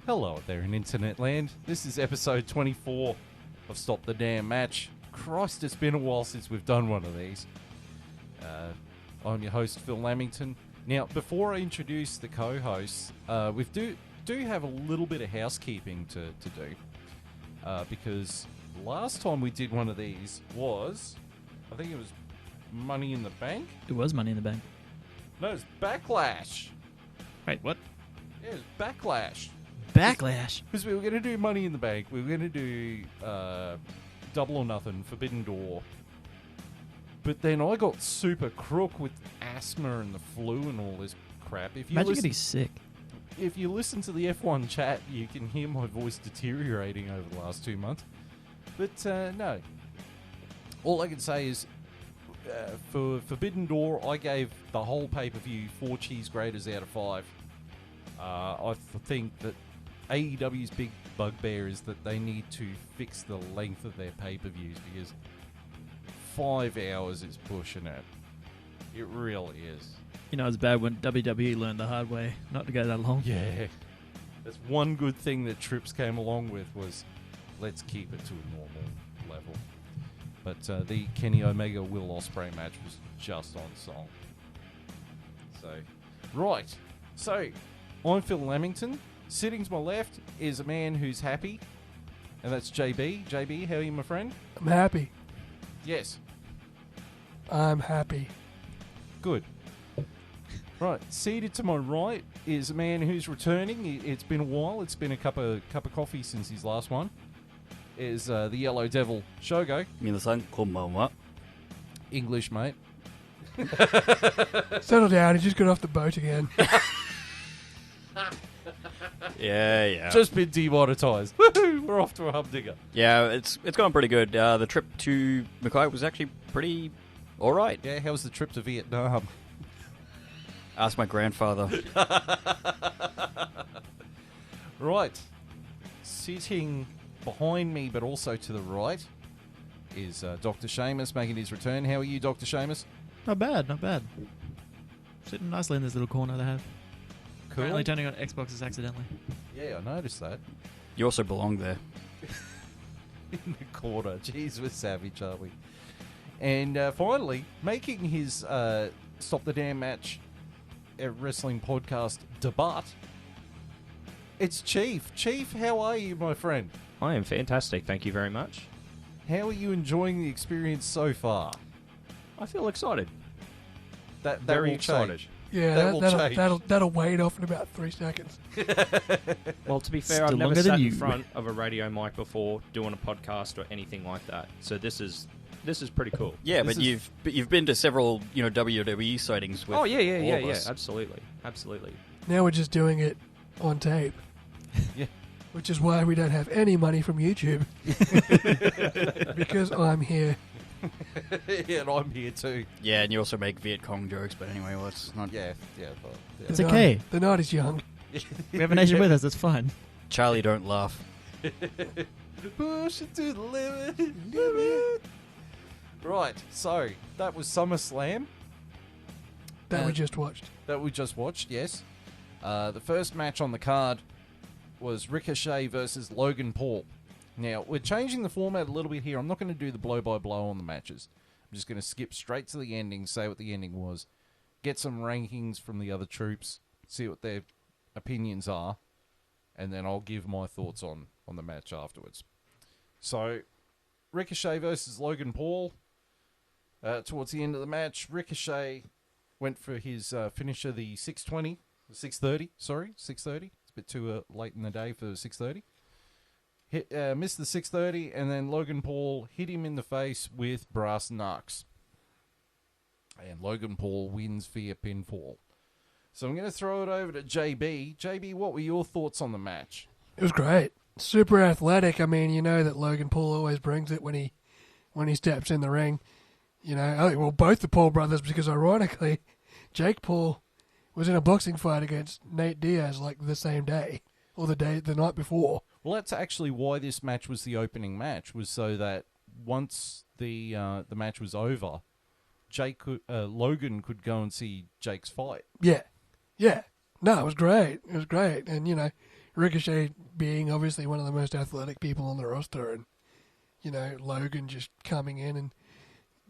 Hello out there in internet land. This is episode 24 of Stop the Damn Match. Christ, it's been a while since we've done one of these. I'm your host, Phil Lamington. Now, before I introduce the co-hosts, we do have a little bit of housekeeping to do. Because last time we did one of these was, I think it was Money in the Bank? It was Money in the Bank. No, it's Backlash. Wait, what? Yeah, it's Backlash. Backlash? Because we were going to do Money in the Bank. We were going to do Double or Nothing, Forbidden Door. But then I got super crook with asthma and the flu and all this crap. Imagine getting sick. If you listen to the F1 chat, you can hear my voice deteriorating over the last 2 months. But no. All I can say is, for Forbidden Door, I gave the whole pay-per-view 4 cheese graters out of 5. I think that AEW's big bugbear is that they need to fix the length of their pay-per-views, because 5 hours is pushing it. It really is. You know, it's bad when WWE learned the hard way not to go that long. Yeah. That's one good thing that Trips came along with, was let's keep it to a normal level. But the Kenny Omega Will Ospreay match was just on song. So, right. So, I'm Phil Lamington. Sitting to my left is a man who's happy, and that's JB. JB, how are you, my friend? I'm happy. Yes. I'm happy. Good. Right, seated to my right is a man who's returning. It's been a while. It's been a cup of coffee since his last one. Is the Yellow Devil Shogo. 皆さんこんばんは English, mate. Settle down. He just got off the boat again. Yeah. Just been demonetized. Woohoo! We're off to a humdinger. Yeah, it's gone pretty good. The trip to Mackay was actually pretty alright. Yeah, how was the trip to Vietnam? Ask my grandfather. Right. Sitting behind me, but also to the right, is Dr. Seamus making his return. How are you, Dr. Seamus? Not bad, not bad. Sitting nicely in this little corner they have. Cool. Apparently turning on Xboxes accidentally. Yeah, I noticed that. You also belong there. In the corner. Jeez, we're savage, aren't we? And finally, making his Stop the Damn Match wrestling podcast debut, it's Chief. Chief, how are you, my friend? I am fantastic, thank you very much. How are you enjoying the experience so far? I feel excited. That Very will excited. change. Yeah, That will change. that'll wade off in about 3 seconds. Well, to be fair, Still I've never longer than sat in you. front of a radio mic before doing a podcast or anything like that. So this is pretty cool. Yeah, This but you've been to several WWE sightings with Oh yeah, all of us. absolutely. Now we're just doing it on tape. Yeah. Which is why we don't have any money from YouTube. Because I'm here. Yeah, and I'm here too. Yeah, and you also make Viet Cong jokes, but anyway, let's not... Yeah. But, It's The okay. night- The night is young. We have a nation with us, it's fine. Charlie, don't laugh. Push it to the limit. Right, so that was SummerSlam That we just watched. that we just watched, yes. The first match on the card was Ricochet versus Logan Paul. Now, we're changing the format a little bit here. I'm not going to do the blow-by-blow on the matches. I'm just going to skip straight to the ending, say what the ending was, get some rankings from the other troops, see what their opinions are, and then I'll give my thoughts on the match afterwards. So, Ricochet versus Logan Paul. Towards the end of the match, Ricochet went for his finisher, the 6:30. It's a bit too late in the day for 6:30. Missed the 6:30, and then Logan Paul hit him in the face with brass knucks. And Logan Paul wins via pinfall. So I'm going to throw it over to JB. JB, what were your thoughts on the match? It was great. Super athletic. I mean, you know that Logan Paul always brings it when he steps in the ring. You know, I think, well, both the Paul brothers, because ironically, Jake Paul was in a boxing fight against Nate Diaz like the same day or the night before. Well, that's actually why this match was the opening match, was so that once the match was over, Logan could go and see Jake's fight. Yeah. No, it was great. It was great. And, you know, Ricochet being obviously one of the most athletic people on the roster and, you know, Logan just coming in and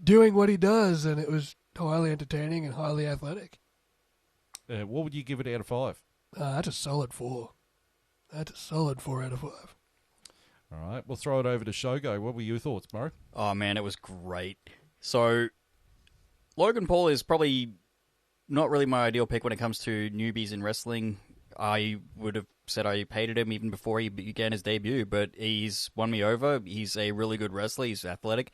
doing what he does, and it was highly entertaining and highly athletic. What would you give it out of 5? That's a solid 4. That's a solid 4 out of 5. All right, we'll throw it over to Shogo. What were your thoughts, Murray? Oh, man, it was great. So, Logan Paul is probably not really my ideal pick when it comes to newbies in wrestling. I would have said I hated him even before he began his debut, but he's won me over. He's a really good wrestler. He's athletic.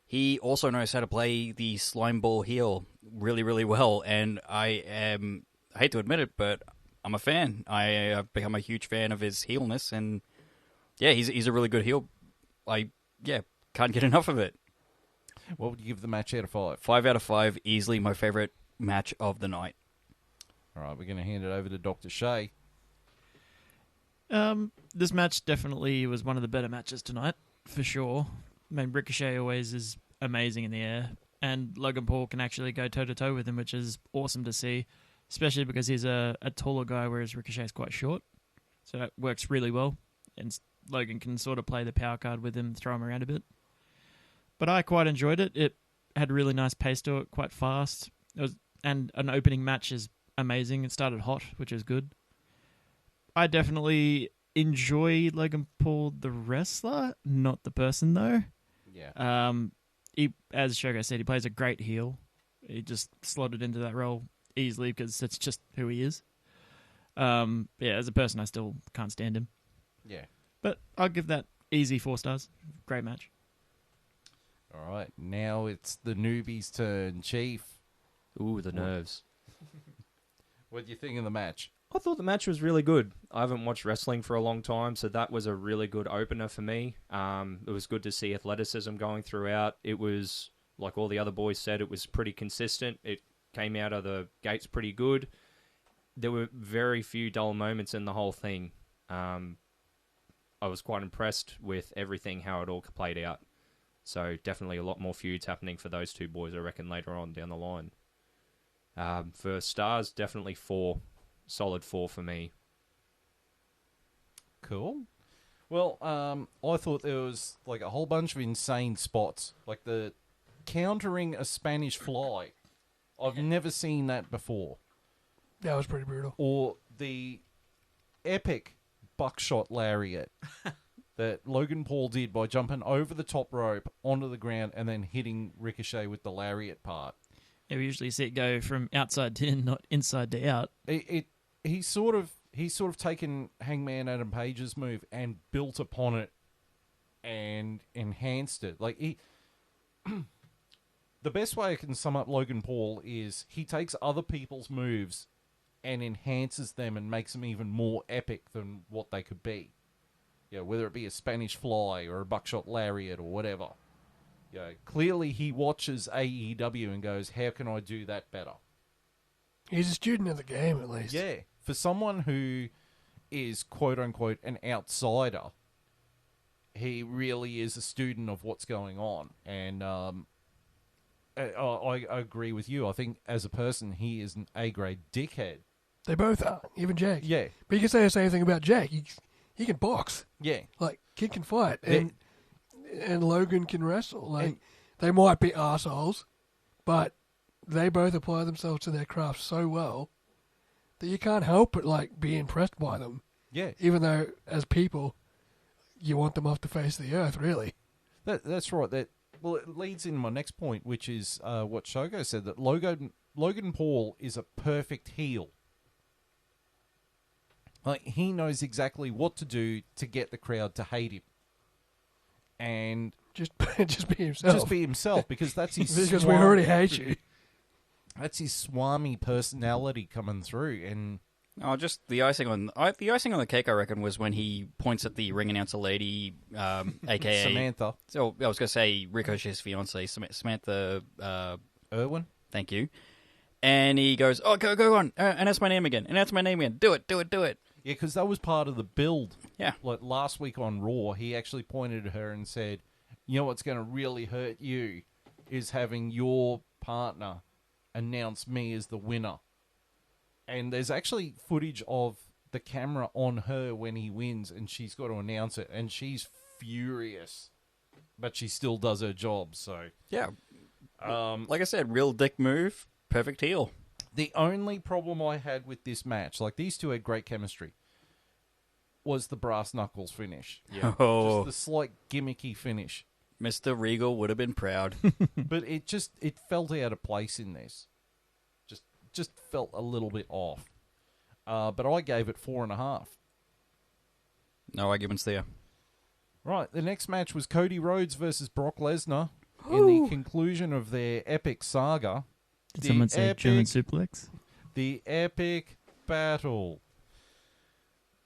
He also knows how to play the slime ball heel really, really well, and I hate to admit it, but I'm a fan. I've become a huge fan of his heelness, and yeah, he's a really good heel. Can't get enough of it. What would you give the match out of 5? 5 out of 5, easily my favorite match of the night. All right, we're going to hand it over to Dr. Shea. This match definitely was one of the better matches tonight, for sure. I mean, Ricochet always is amazing in the air, and Logan Paul can actually go toe-to-toe with him, which is awesome to see, especially because he's a taller guy, whereas Ricochet's quite short. So that works really well, and Logan can sort of play the power card with him, throw him around a bit. But I quite enjoyed it. It had a really nice pace to it, quite fast. And an opening match is amazing. It started hot, which is good. I definitely enjoy Logan Paul, the wrestler, not the person, though. Yeah. He, as Shogo said, he plays a great heel. He just slotted into that role easily because that's just who he is. As a person, I still can't stand him. Yeah. But I'll give that easy 4 stars. Great match. All right, now it's the newbies' turn. Chief, Ooh, the nerves. what do you think of the match? I thought the match was really good. I haven't watched wrestling for a long time, so that was a really good opener for me. It was good to see athleticism going throughout. It was, like all the other boys said, it was pretty consistent. It came out of the gates pretty good. There were very few dull moments in the whole thing. I was quite impressed with everything, how it all played out. So definitely a lot more feuds happening for those two boys, I reckon, later on down the line. For stars, definitely 4. Solid 4 for me. Cool. Well, I thought there was like a whole bunch of insane spots, like the countering a Spanish fly. I've never seen that before. That was pretty brutal. Or the epic buckshot lariat that Logan Paul did by jumping over the top rope onto the ground and then hitting Ricochet with the lariat part. Yeah, we usually see it go from outside to in, not inside to out. He's sort of taken Hangman Adam Page's move and built upon it and enhanced it. Like the best way I can sum up Logan Paul is he takes other people's moves and enhances them and makes them even more epic than what they could be. Yeah, whether it be a Spanish fly or a buckshot lariat or whatever. Yeah, clearly he watches AEW and goes, how can I do that better? He's a student of the game, at least. Yeah, for someone who is quote-unquote an outsider, he really is a student of what's going on. And I agree with you. I think as a person, he is an A-grade dickhead. They both are, even Jake. Yeah. But you can say the same thing about Jake. He can box. Yeah. Like, kid can fight. And Logan can wrestle. Like, they might be arseholes, but they both apply themselves to their craft so well that you can't help but, like, be impressed by them. Yeah. Even though, as people, you want them off the face of the earth, really. That's right. Well, it leads into my next point, which is what Shogo said, that Logan Paul is a perfect heel. Like, he knows exactly what to do to get the crowd to hate him. And just be himself. Just be himself, because that's his because we already hate you. That's his swami personality coming through. And just the icing on the cake, I reckon, was when he points at the ring announcer lady, aka Samantha. So I was going to say Ricochet's fiance, Samantha Irwin. Thank you. And he goes, "Oh, go on, announce my name again. Announce my name again. Do it. Yeah, because that was part of the build. Yeah. Like last week on Raw, he actually pointed at her and said, "You know what's going to really hurt you is having your partner announce me as the winner." And there's actually footage of the camera on her when he wins, and she's got to announce it, and she's furious, but she still does her job. So Yeah. Like I said, real dick move, perfect heel. the only problem I had with this match, like these two had great chemistry, was the brass knuckles finish. Oh, Just the slight gimmicky finish. Mr. Regal would have been proud. But it felt out of place in this. Just felt a little bit off. But I gave it 4.5. No arguments there. Right, the next match was Cody Rhodes versus Brock Lesnar in the conclusion of their epic saga. Did someone say German suplex? The epic battle.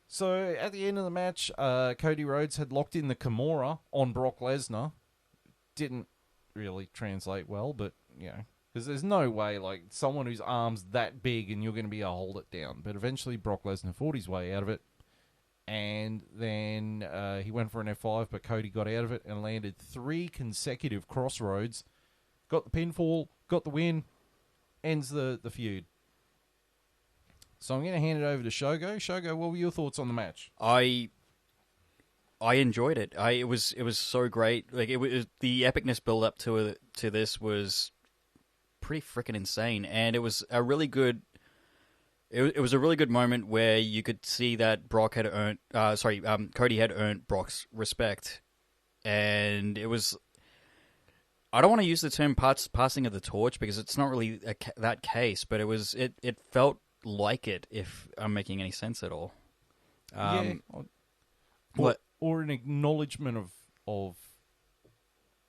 So at the end of the match, Cody Rhodes had locked in the Kimura on Brock Lesnar. Didn't really translate well, but, you know, because there's no way, like, someone whose arm's that big and you're going to be able to hold it down. But eventually Brock Lesnar fought his way out of it. And then he went for an F5, but Cody got out of it and landed 3 consecutive crossroads. Got the pinfall, got the win, ends the feud. So I'm going to hand it over to Shogo. Shogo, what were your thoughts on the match? I enjoyed it. It was so great. Like it was the epicness build up to this was pretty freaking insane, and it was a really good. It was a really good moment where you could see that Brock had earned. Cody had earned Brock's respect, and it was. I don't want to use the term passing of the torch because it's not really that case, but it felt like it, if I'm making any sense at all. Yeah. Or an acknowledgement of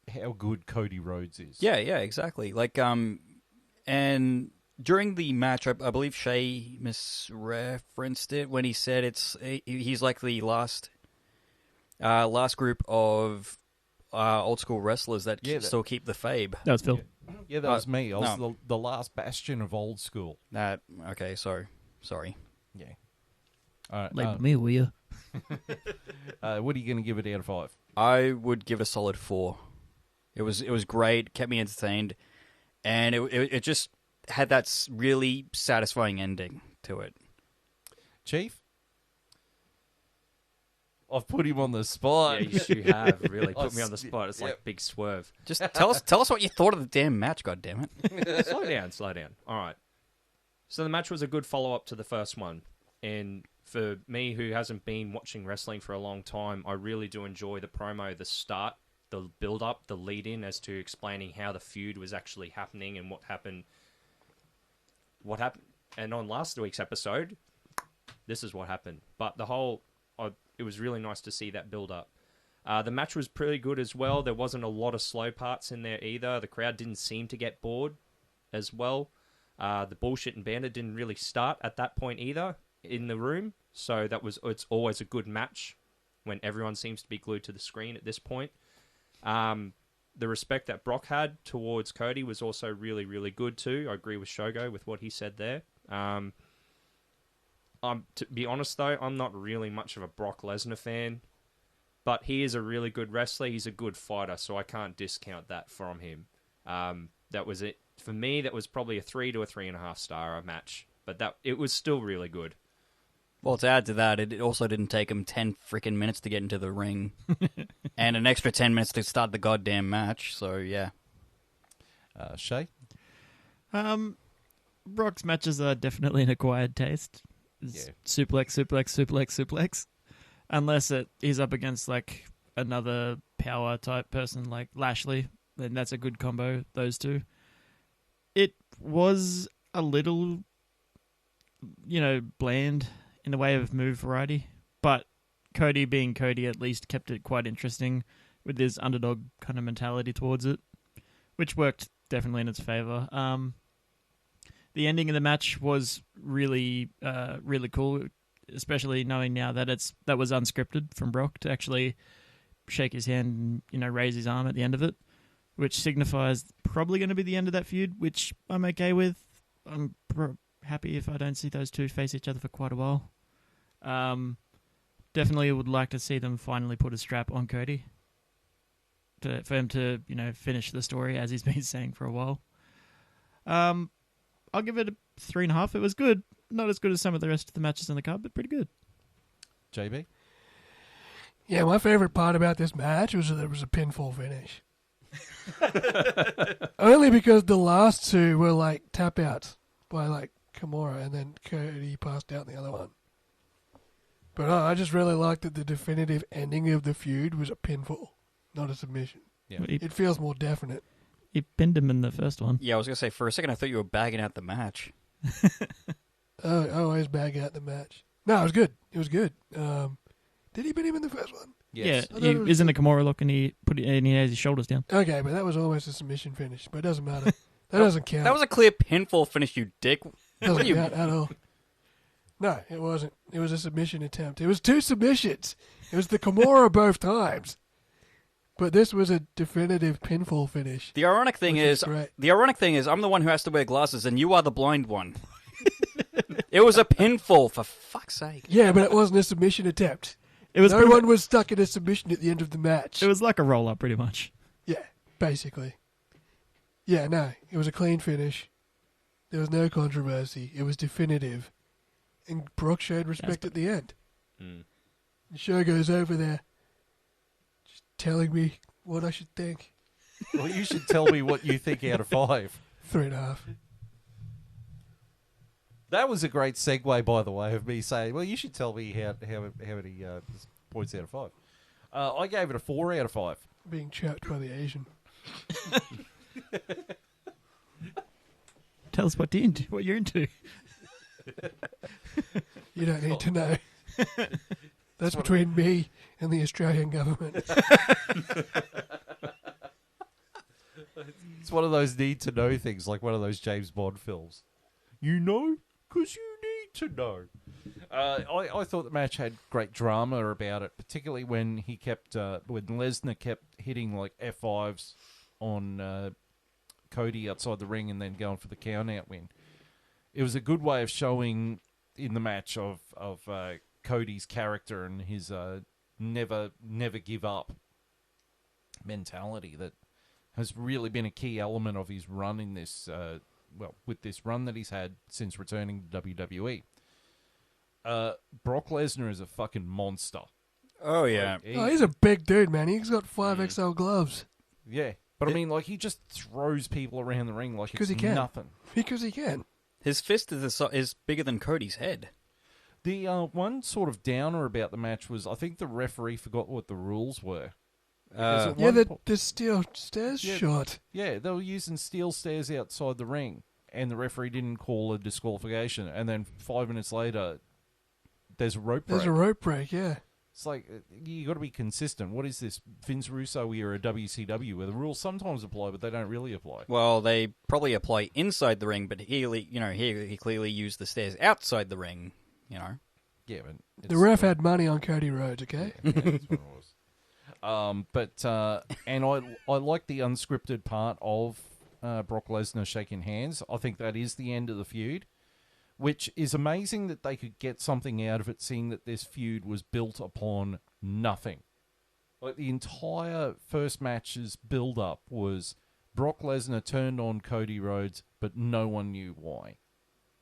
how good Cody Rhodes is. Yeah, exactly. Like, and during the match, I believe Shay misreferenced it when he said he's like the last group of old school wrestlers that still keep the fabe. That was Phil. Yeah, that was me. I was the last bastion of old school. Okay, sorry. Yeah. All right. Label me, will you? What are you going to give it out of 5? I would give it a solid 4. It was great, kept me entertained, and it just had that really satisfying ending to it. Chief? I've put him on the spot. Yeah, you have really put me on the spot. It's like big swerve. Just tell us what you thought of the damn match, goddammit. Slow down. All right. So the match was a good follow-up to the first one. And for me, who hasn't been watching wrestling for a long time, I really do enjoy the promo, the start, the build-up, the lead-in as to explaining how the feud was actually happening and what happened. And on last week's episode, this is what happened. But it was really nice to see that build-up. The match was pretty good as well. There wasn't a lot of slow parts in there either. The crowd didn't seem to get bored as well. The bullshit and banter didn't really start at that point either in the room. So it's always a good match when everyone seems to be glued to the screen at this point. The respect that Brock had towards Cody was also really, really good too. I agree with Shogo with what he said there. To be honest though, I'm not really much of a Brock Lesnar fan, but he is a really good wrestler. He's a good fighter, so I can't discount that from him. That was it for me. That was probably a 3 to a 3.5 star match, but it was still really good. Well, to add to that, it also didn't take him 10 freaking minutes to get into the ring, and an extra 10 minutes to start the goddamn match. So yeah. Shay? Brock's matches are definitely an acquired taste. It's suplex. Unless he's up against like another power type person like Lashley, then that's a good combo, those two. It was a little, bland in the way of move variety, but Cody being Cody at least kept it quite interesting with his underdog kind of mentality towards it, which worked definitely in its favor. The ending of the match was really, really cool, especially knowing now that that was unscripted from Brock to actually shake his hand and raise his arm at the end of it, which signifies probably going to be the end of that feud, which I'm okay with. I'm happy if I don't see those two face each other for quite a while. Definitely would like to see them finally put a strap on Cody for him to, finish the story as he's been saying for a while. I'll give it a 3.5. It was good. Not as good as some of the rest of the matches on the card, but pretty good. JB? Yeah, my favorite part about this match was that there was a pinfall finish. Only because the last two were like tap outs by like Kimura, and then Cody passed out in the other one. But I just really liked that the definitive ending of the feud was a pinfall, not a submission. Yeah. It feels more definite. He pinned him in the first one. Yeah, I was going to say, for a second I thought you were bagging out the match. I always bag out the match. No, it was good. It was good. Did he pin him in the first one? Yes. Yeah, he is in the Kimura look and he has his shoulders down. Okay, but that was almost a submission finish. But it doesn't matter. That doesn't count. That was a clear pinfall finish, you dick. Doesn't count at all. No, it wasn't. It was a submission attempt. It was 2 submissions. It was the Kimura both times. But this was a definitive pinfall finish. The ironic thing Which is, is great. I'm the one who has to wear glasses, and you are the blind one. It was a pinfall, for fuck's sake. Yeah, but it wasn't a submission attempt. It was No one was stuck in a submission at the end of the match. It was like a roll up, pretty much. Yeah, basically. Yeah, no, it was a clean finish. There was no controversy. It was definitive. And Brock showed respect at the end. The show goes over there, just telling me what I should think. Well, you should tell me what you think out of 5. 3.5. That was a great segue, by the way, of me saying, well, you should tell me how many points out of 5. I gave it a 4 out of 5. Being choked by the Asian. Tell us what you're into. You don't need to know. That's between me and the Australian government. It's one of those need-to-know things, like one of those James Bond films. You know? Because you need to know. I thought the match had great drama about it, particularly when when Lesnar kept hitting like F5s on Cody outside the ring and then going for the count-out win. It was a good way of showing in the match of Cody's character and his never give up mentality that has really been a key element of his run in this, with this run that he's had since returning to WWE. Brock Lesnar is a fucking monster. Oh, yeah. He's a big dude, man. He's got 5XL gloves. Yeah. But I mean, like, he just throws people around the ring like it's he can. nothing. Because he can. His fist is bigger than Cody's head. The one sort of downer about the match was I think the referee forgot what the rules were. Because at Yeah, one the steel stairs Yeah. shot. Yeah, they were using steel stairs outside the ring, and the referee didn't call a disqualification. And then 5 minutes later, there's a rope break. There's a rope break, yeah. It's like, you got to be consistent. What is this, Vince Russo era WCW, where the rules sometimes apply, but they don't really apply? Well, they probably apply inside the ring, but here he clearly used the stairs outside the ring, Yeah, but... The ref had money on Cody Rhodes, okay? Yeah, that's what it was. And I like the unscripted part of Brock Lesnar shaking hands. I think that is the end of the feud, which is amazing that they could get something out of it, seeing that this feud was built upon nothing. Like, the entire first match's build-up was Brock Lesnar turned on Cody Rhodes, but no one knew why.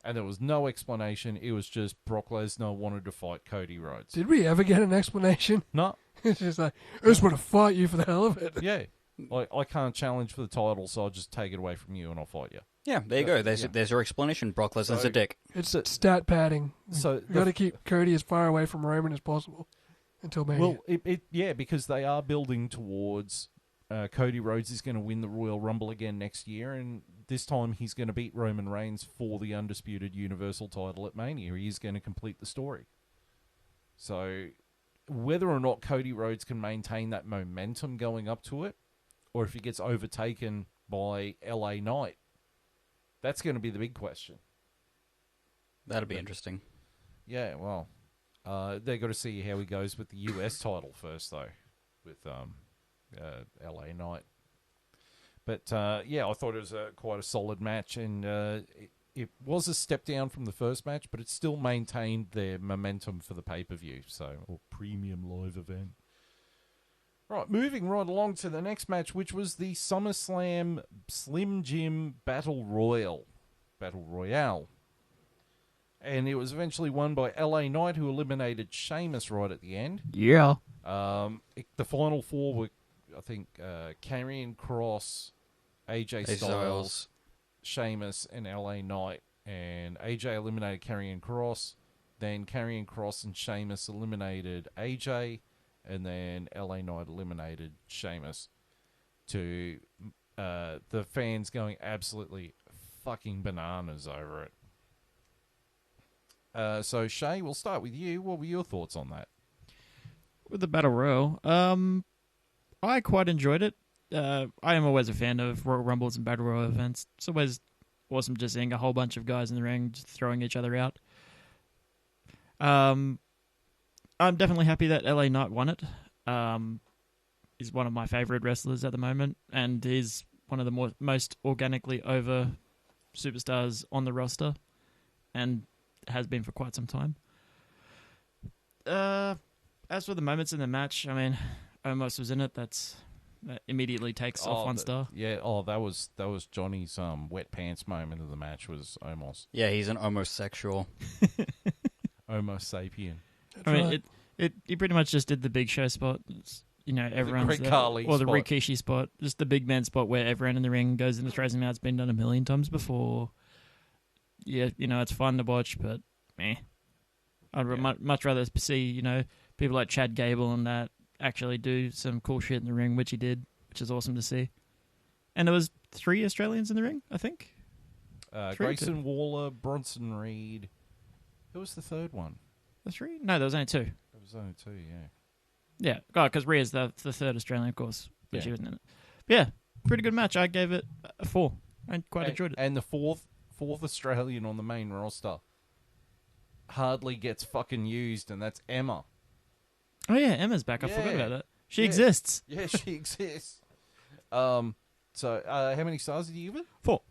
And there was no explanation. It was just Brock Lesnar wanted to fight Cody Rhodes. Did we ever get an explanation? No. It's just like, I just want to fight you for the hell of it. Yeah. Like, I can't challenge for the title, so I'll just take it away from you and I'll fight you. Yeah, there you go. There's your explanation. Brock Lesnar's a dick. It's stat padding. So We've got to keep Cody as far away from Roman as possible until Mania. Well, because they are building towards Cody Rhodes is going to win the Royal Rumble again next year, and this time he's going to beat Roman Reigns for the undisputed Universal title at Mania. He is going to complete the story. So whether or not Cody Rhodes can maintain that momentum going up to it, or if he gets overtaken by LA Knight, that's going to be the big question. That'll be interesting. Yeah, well, they've got to see how he goes with the US title first, though, with LA Knight. But, I thought it was quite a solid match, and it was a step down from the first match, but it still maintained their momentum for the pay-per-view, or premium live event. Right, moving right along to the next match, which was the SummerSlam Slim Jim Battle Royale. And it was eventually won by LA Knight, who eliminated Sheamus right at the end. Yeah. The final four were, I think, Karrion Kross, AJ Styles, Sheamus, and LA Knight. And AJ eliminated Karrion Kross. Then Karrion Kross and Sheamus eliminated AJ. And then LA Knight eliminated Sheamus. To the fans going absolutely fucking bananas over it. So, Shay, we'll start with you. What were your thoughts on that? With the Battle Royal, I quite enjoyed it. I am always a fan of Royal Rumbles and Battle Royal events. It's always awesome just seeing a whole bunch of guys in the ring just throwing each other out. I'm definitely happy that LA Knight won it. He's one of my favorite wrestlers at the moment, and he's one of the most organically over superstars on the roster, and has been for quite some time. As for the moments in the match, I mean, Omos was in it. That immediately takes off one star. Yeah. That was Johnny's wet pants moment of the match. Was Omos. Yeah, he's an homosexual. Homo sapien. I mean, he pretty much just did the Big Show spot. It's, everyone's Great there. Khali Or the spot. Rikishi spot. Just the big man spot where everyone in the ring goes in and throws him out. It's been done a million times before. Yeah, it's fun to watch, but meh. I'd much rather see, people like Chad Gable and that actually do some cool shit in the ring, which he did, which is awesome to see. And there was 3 Australians in the ring, I think. Grayson Waller, Bronson Reed. Who was the third one? The 3? No, there was only 2. There was only 2, yeah. Yeah, because Rhea's the third Australian, of course, but Yeah. she wasn't in it. But yeah, pretty good match. I gave it a 4. I quite enjoyed it. And the fourth Australian on the main roster hardly gets fucking used, and that's Emma. Oh yeah, Emma's back. I Yeah. forgot about that. She Yeah. exists. Yeah, she exists. So, how many stars did you give it? 4.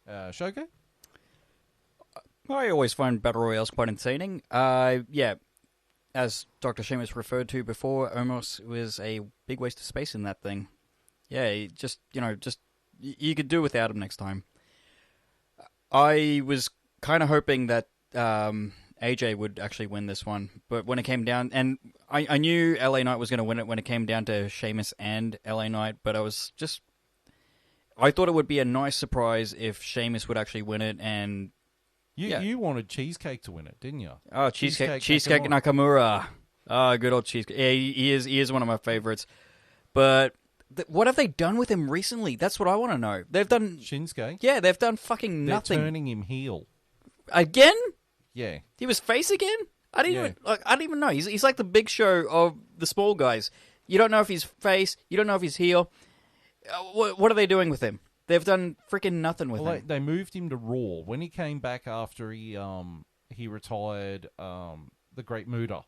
Shoko? I always find Battle Royales quite entertaining. Yeah, as Dr. Sheamus referred to before, Omos was a big waste of space in that thing. Yeah, you could do without him next time. I was kind of hoping that AJ would actually win this one, but when it came down, and I knew LA Knight was going to win it when it came down to Sheamus and LA Knight, but I thought it would be a nice surprise if Sheamus would actually win it, and You wanted Cheesecake to win it, didn't you? oh, Cheesecake Nakamura. Oh, good old Cheesecake. Yeah, he is one of my favorites. But what have they done with him recently? That's what I want to know. They've done Shinsuke? Yeah, they've done fucking They're nothing. turning him heel. Again? Yeah. He was face again? I didn't Yeah. even know. He's like the Big Show of the small guys. You don't know if he's face. You don't know if he's heel. What are they doing with him? They've done freaking nothing with him. They moved him to Raw when he came back after he retired the Great Muta.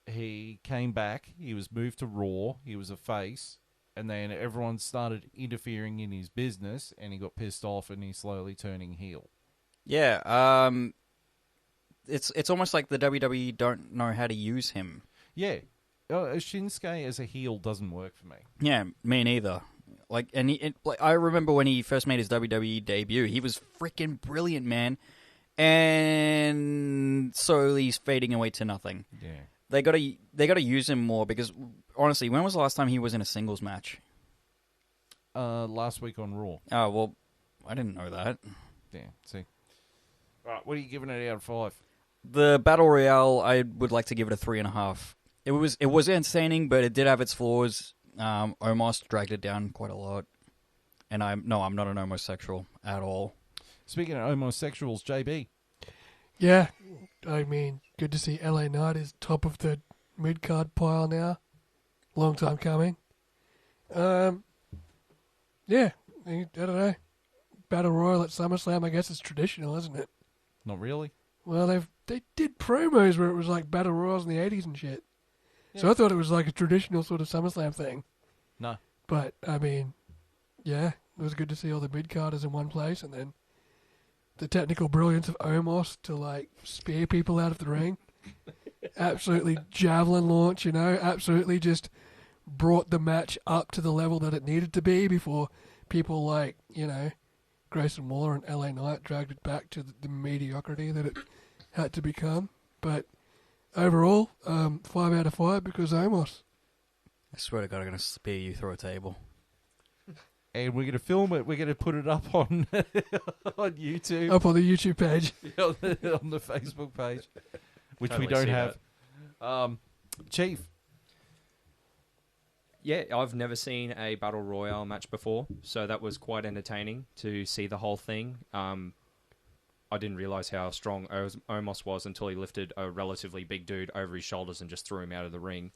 He came back. He was moved to Raw. He was a face, and then everyone started interfering in his business, and he got pissed off, and he's slowly turning heel. Yeah. It's almost like the WWE don't know how to use him. Yeah. Shinsuke as a heel doesn't work for me. Yeah, me neither. I remember when he first made his WWE debut, he was freaking brilliant, man. And slowly he's fading away to nothing. Yeah. They gotta use him more because honestly, when was the last time he was in a singles match? Last week on Raw. Oh well, I didn't know that. Yeah. See. All right. What are you giving it out of 5? The Battle Royale, I would like to give it a 3.5. It was entertaining, but it did have its flaws. Omos dragged it down quite a lot. And I'm not an homosexual at all. Speaking of homosexuals, JB. Yeah, I mean, good to see LA Knight is top of the mid-card pile now. Long time coming. Yeah, I don't know. Battle Royal at SummerSlam, I guess it's traditional, isn't it? Not really. Well, they did promos where it was like Battle Royals in the 80s and shit. So I thought it was like a traditional sort of SummerSlam thing. No. But, I mean, yeah, It was good to see all the mid-carders in one place, and then the technical brilliance of Omos to, like, spear people out of the ring. Absolutely javelin launch, absolutely just brought the match up to the level that it needed to be before people like, Grayson Waller and LA Knight dragged it back to the mediocrity that it had to become. But overall, 5 out of 5 because Omos. I swear to God, I'm going to spear you through a table. And we're going to film it. We're going to put it up on on YouTube. Up on the YouTube page. on the Facebook page, which Totally we don't see have. Chief. Yeah, I've never seen a Battle Royale match before, so that was quite entertaining to see the whole thing. I didn't realise how strong Omos was until he lifted a relatively big dude over his shoulders and just threw him out of the ring.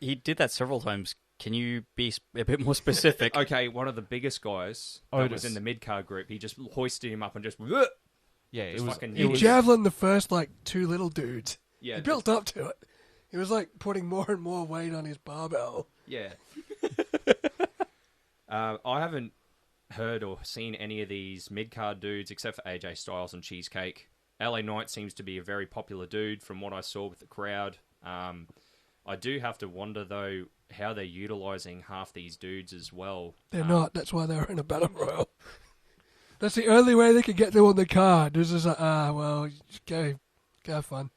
He did that several times. Can you be a bit more specific? Okay, one of the biggest guys that Otis. was in the mid-card group, he just hoisted him up and just... Yeah, it Just was. fucking- He It was- javelin the first, like, 2 little dudes. Yeah, He built up to it. It was like putting more and more weight on his barbell. Yeah. I haven't heard or seen any of these mid-card dudes except for AJ Styles and Cheesecake. LA Knight seems to be a very popular dude from what I saw with the crowd. I do have to wonder, though, how they're utilising half these dudes as well. They're not. That's why they're in a battle royal. That's the only way they could get them on the card. This is just go have fun.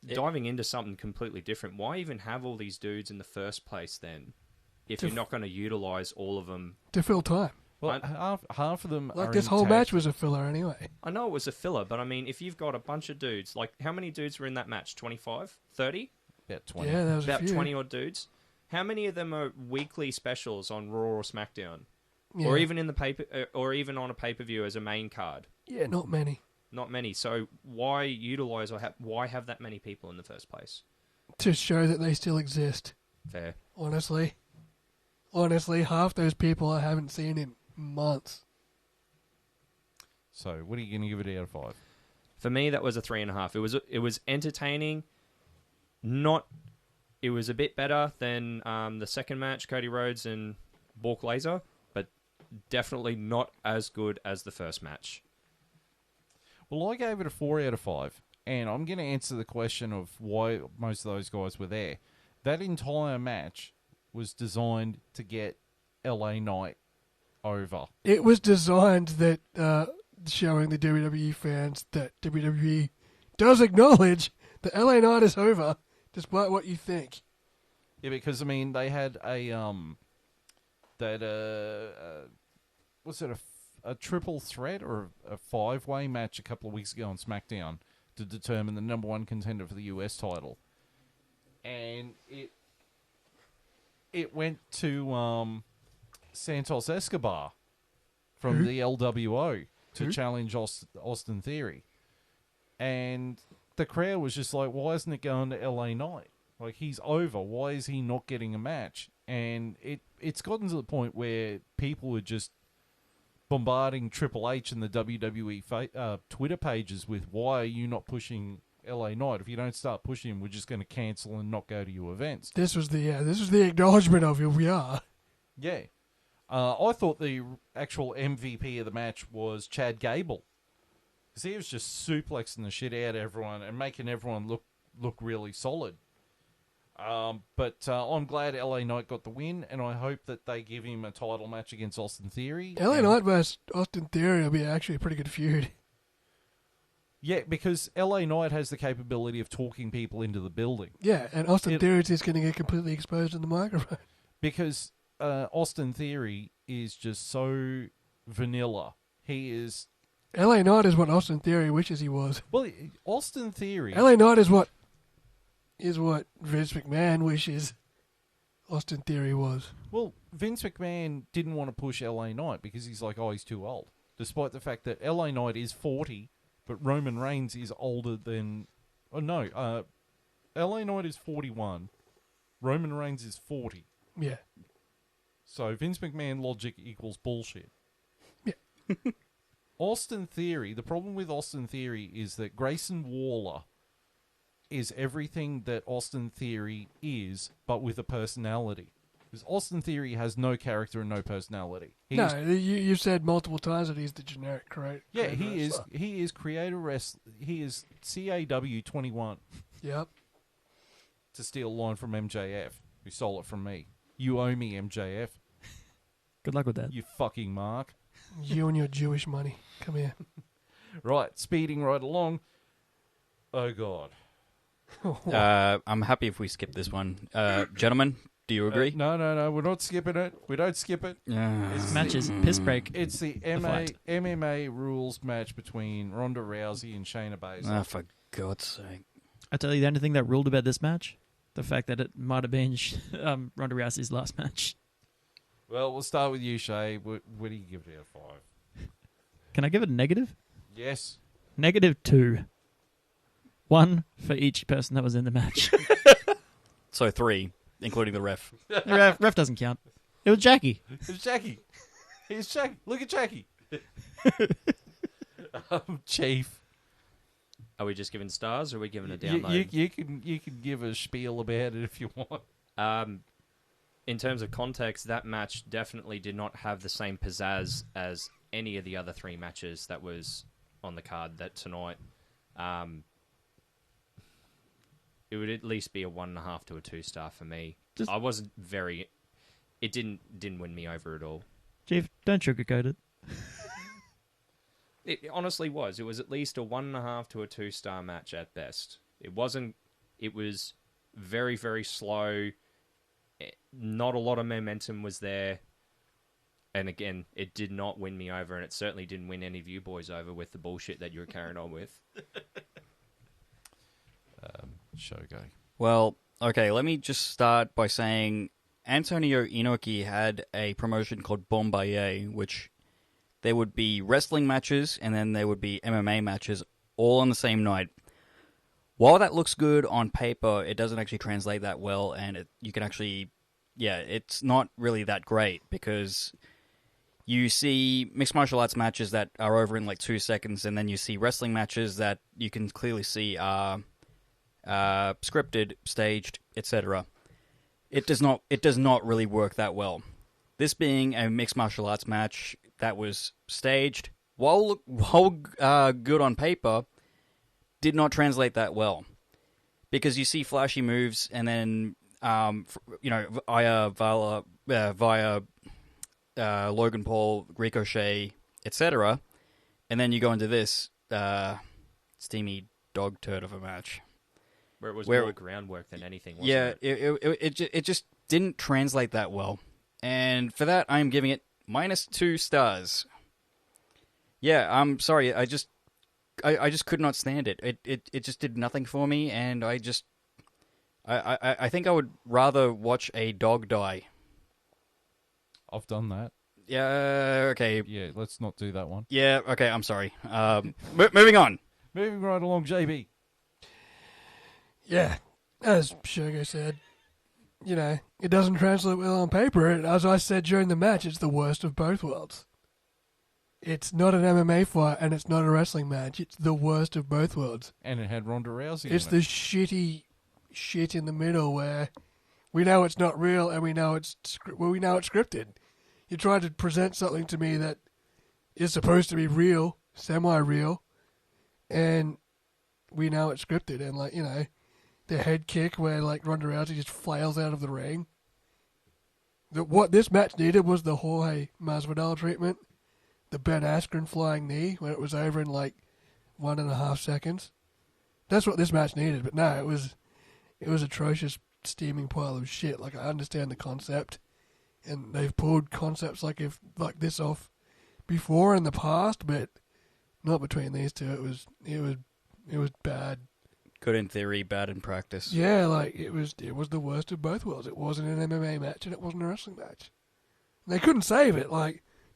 Diving into something completely different, why even have all these dudes in the first place then? If you're not going to utilise all of them. To fill time. Well, half of them Like are this in whole tag- match was a filler anyway. I know it was a filler, but I mean, if you've got a bunch of dudes, like how many dudes were in that match? 25? 30? About 20. Yeah, that was About a few. 20 odd dudes. How many of them are weekly specials on Raw or SmackDown, Yeah. or even in the paper, or even on a pay-per-view as a main card? Yeah, not many. Not many. So why utilize or why have that many people in the first place? To show that they still exist. Fair. Honestly, half those people I haven't seen in months. So, what are you going to give it out of 5? For me, that was a 3.5. It was entertaining. It was a bit better than the second match, Cody Rhodes and Bork Laser, but definitely not as good as the first match. Well, I gave it a 4 out of 5. And I'm going to answer the question of why most of those guys were there. That entire match was designed to get LA Knight over. It was designed that showing the WWE fans that WWE does acknowledge that LA Knight is over, despite what you think. Yeah, because, I mean, they had was it a triple threat or a 5-way match a couple of weeks ago on SmackDown to determine the number 1 contender for the US title. And it went to Santos Escobar from Who? the LWO to Who? challenge Austin Theory. And the crowd was just like, why isn't it going to LA Knight? Like, he's over. Why is he not getting a match? And it's gotten to the point where people are just bombarding Triple H and the WWE Twitter pages with, why are you not pushing LA Knight? If you don't start pushing him, we're just going to cancel and not go to your events. This was the acknowledgement of who we are. Yeah. I thought the actual MVP of the match was Chad Gable. Because he was just suplexing the shit out of everyone and making everyone look really solid. But I'm glad LA Knight got the win, and I hope that they give him a title match against Austin Theory. LA Knight versus Austin Theory will be actually a pretty good feud. Yeah, because LA Knight has the capability of talking people into the building. Yeah, and Austin Theory is just going to get completely exposed in the microphone. Because Austin Theory is just so vanilla. He is... LA Knight is what Austin Theory wishes he was. Well, Austin Theory... LA Knight is what Vince McMahon wishes Austin Theory was. Well, Vince McMahon didn't want to push LA Knight because he's like, oh, he's too old. Despite the fact that LA Knight is 40, but Roman Reigns is older than... Oh, no. LA Knight is 41. Roman Reigns is 40. Yeah. So Vince McMahon logic equals bullshit. Yeah. Austin Theory, the problem with Austin Theory is that Grayson Waller is everything that Austin Theory is, but with a personality. Because Austin Theory has no character and no personality. No, you've said multiple times that he's the generic, correct? Yeah, he is. He is creator wrestler. He is CAW 21. Yep. To steal a line from MJF, who stole it from me. You owe me, MJF. Good luck with that. You fucking mark. You and your Jewish money. Come here. Right, speeding right along. Oh, God. I'm happy if we skip this one. Gentlemen, do you agree? No. We're not skipping it. We don't skip it. This match is piss break. It's the MMA rules match between Ronda Rousey and Shayna Baszler. Oh, for God's sake. I tell you, the only thing that ruled about this match, the fact that it might have been Ronda Rousey's last match. Well, we'll start with you, Shay. What do you give it out of 5? Can I give it a negative? Yes. -2. 1 for each person that was in the match. So 3, including the ref. The ref doesn't count. It was Jackie. It's Jackie. Here's Jackie. Look at Jackie. Chief. Are we just giving stars, or are we giving a download? You can give a spiel about it if you want. In terms of context, that match definitely did not have the same pizzazz as any of the other 3 matches that was on the card that tonight. It would at least be a 1.5 to a 2-star for me. I wasn't very. It didn't win me over at all. Chief, don't sugarcoat it. It honestly was. It was at least a 1.5 to a 2-star match at best. It wasn't. It was very, very slow. Not a lot of momentum was there. And again, it did not win me over, and it certainly didn't win any of you boys over with the bullshit that you were carrying on with. Shogo. Well, okay, let me just start by saying Antonio Inoki had a promotion called Bombardier, which there would be wrestling matches and then there would be MMA matches all on the same night. While that looks good on paper, it doesn't actually translate that well, and you can actually, it's not really that great because you see mixed martial arts matches that are over in like 2 seconds, and then you see wrestling matches that you can clearly see are scripted, staged, etc. It does not really work that well. This being a mixed martial arts match that was staged, while good on paper, did not translate that well, because you see flashy moves and then via Logan Paul, Ricochet, etc., and then you go into this steamy dog turd of a match. Where it was more groundwork than anything, wasn't yeah, it? it just didn't translate that well. And for that, I'm giving it -2 stars. Yeah, I'm sorry. I just could not stand it. It just did nothing for me, and I think I would rather watch a dog die. I've done that. Yeah, okay. Yeah, let's not do that one. Yeah, okay, I'm sorry. Moving on. Moving right along, JB. Yeah, as Shogo said, it doesn't translate well on paper. As I said during the match, it's the worst of both worlds. It's not an MMA fight, and it's not a wrestling match. It's the worst of both worlds. And it had Ronda Rousey It's in the it. shitty shit in the middle where we know it's not real, and we know it's scripted. You try to present something to me that is supposed to be real, semi-real, and we know it's scripted. And the head kick where Ronda Rousey just flails out of the ring. What this match needed was the Jorge Masvidal treatment, the Ben Askren flying knee when it was over in 1.5 seconds. That's what this match needed. But no, it was atrocious, steaming pile of shit. I understand the concept, and they've pulled concepts like this off before in the past, but not between these two. It was bad. Good in theory, bad in practice. Yeah, it was the worst of both worlds. It wasn't an MMA match and it wasn't a wrestling match. And they couldn't save it.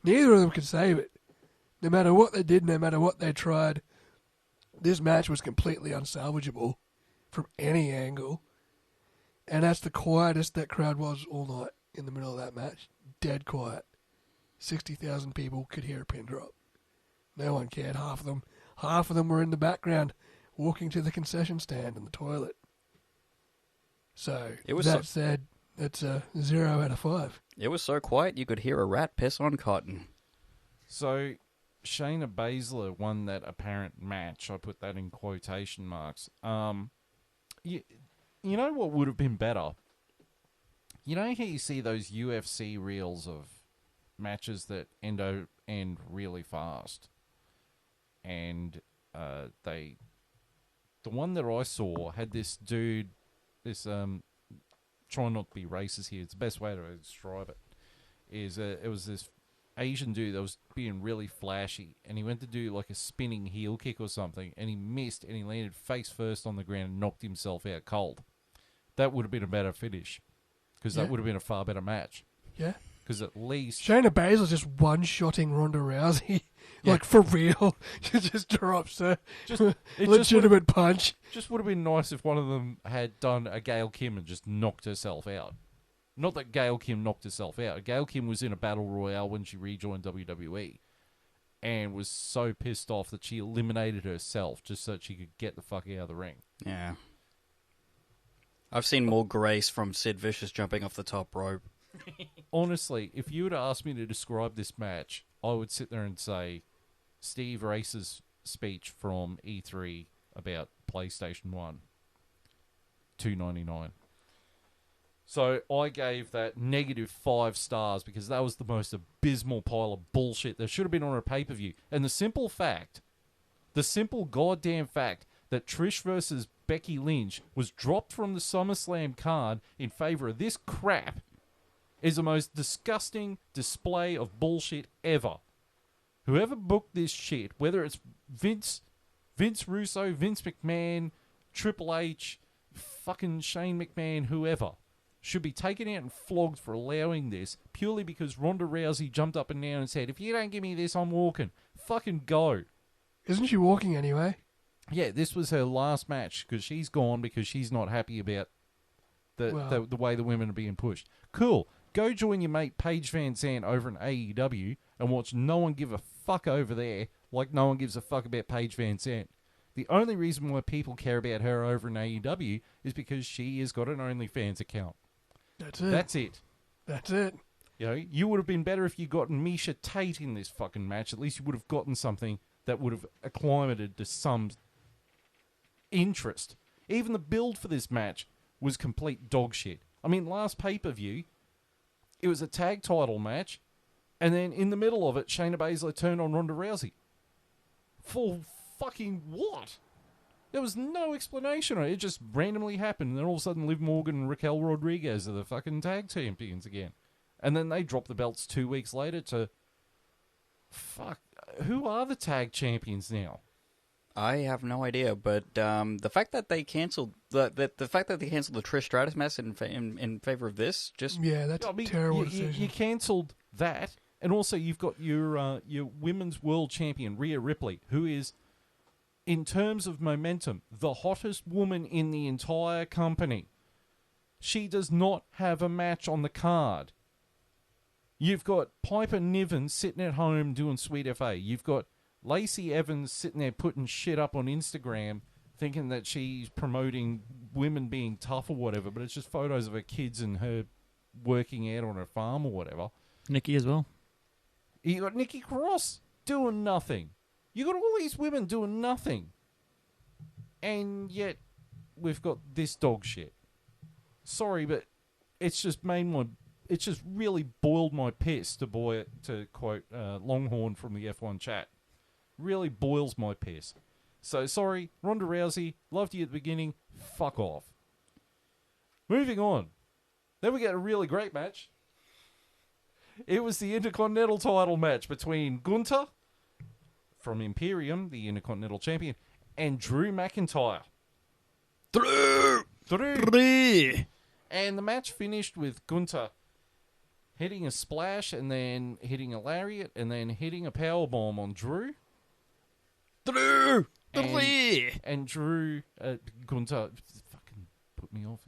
Neither of them could save it. No matter what they did, no matter what they tried, this match was completely unsalvageable from any angle. And that's the quietest that crowd was all night in the middle of that match. Dead quiet. 60,000 people could hear a pin drop. No one cared. Half of them were in the background, walking to the concession stand and the toilet. So, said, That's a 0 out of 5. It was so quiet you could hear a rat piss on cotton. So, Shayna Baszler won that apparent match. I put that in quotation marks. You know what would have been better? You know how you see those UFC reels of matches that end really fast? And the one that I saw had this dude, try not to be racist here, it's the best way to describe it, it was this Asian dude that was being really flashy, and he went to do like a spinning heel kick or something, and he missed, and he landed face first on the ground and knocked himself out cold. That would have been a better finish, because that would have been a far better match. Yeah. Because at least... Shayna Baszler's just one-shotting Ronda Rousey. Yeah. Like, for real. She just drops a it legitimate punch. Just would have been nice if one of them had done a Gail Kim and just knocked herself out. Not that Gail Kim knocked herself out. Gail Kim was in a battle royale when she rejoined WWE and was so pissed off that she eliminated herself just so that she could get the fuck out of the ring. Yeah. I've seen more grace from Sid Vicious jumping off the top rope. Honestly, if you were to ask me to describe this match, I would sit there and say Steve Race's speech from E3 about PlayStation 1, $2.99. So I gave that -5 stars because that was the most abysmal pile of bullshit that should have been on a pay-per-view. And the simple goddamn fact that Trish versus Becky Lynch was dropped from the SummerSlam card in favor of this crap is the most disgusting display of bullshit ever. Whoever booked this shit, whether it's Vince Russo, Vince McMahon, Triple H, fucking Shane McMahon, whoever, should be taken out and flogged for allowing this purely because Ronda Rousey jumped up and down and said, if you don't give me this, I'm walking. Fucking go. Isn't she walking anyway? Yeah, this was her last match because she's gone because she's not happy about the way the women are being pushed. Cool. Go join your mate Paige Van Zandt over in AEW and watch no one give a fuck over there like no one gives a fuck about Paige Van Zandt. The only reason why people care about her over in AEW is because she has got an OnlyFans account. That's it. That's it. You know, you would have been better if you gotten Misha Tate in this fucking match. At least you would have gotten something that would have acclimated to some interest. Even the build for this match was complete dog shit. I mean, last pay-per-view, it was a tag title match, and then in the middle of it, Shayna Baszler turned on Ronda Rousey. For fucking what? There was no explanation. It just randomly happened, and then all of a sudden Liv Morgan and Raquel Rodriguez are the fucking tag champions again. And then they dropped the belts 2 weeks later to... Fuck. Who are the tag champions now? I have no idea, but the fact that they cancelled the fact that they cancelled the Trish Stratus match in favor of this, just that's a terrible decision. You cancelled that, and also you've got your women's world champion Rhea Ripley, who is, in terms of momentum, the hottest woman in the entire company. She does not have a match on the card. You've got Piper Niven sitting at home doing Sweet FA. You've got Lacey Evans sitting there putting shit up on Instagram thinking that she's promoting women being tough or whatever, but it's just photos of her kids and her working out on her farm or whatever. Nikki as well. You got Nikki Cross doing nothing. You got all these women doing nothing. And yet we've got this dog shit. Sorry, but it's just it's just really boiled my piss, to quote Longhorn from the F1 chat. Really boils my piss. So, sorry, Ronda Rousey, loved you at the beginning, fuck off. Moving on. Then we get a really great match. It was the Intercontinental title match between Gunther, from Imperium, the Intercontinental Champion, and Drew McIntyre. Drew! And the match finished with Gunther hitting a splash and then hitting a lariat and then hitting a powerbomb on Drew. And Drew, Gunther, fucking put me off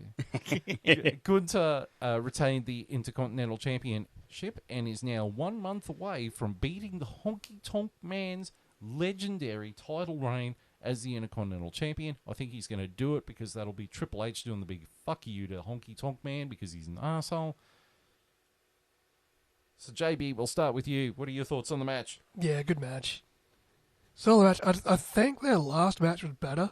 here. Gunther retained the Intercontinental Championship and is now 1 month away from beating the Honky Tonk Man's legendary title reign as the Intercontinental Champion. I think he's going to do it because that'll be Triple H doing the big fuck you to Honky Tonk Man because he's an arsehole. So, JB, we'll start with you. What are your thoughts on the match? Yeah, good match. Solid match. I think their last match was better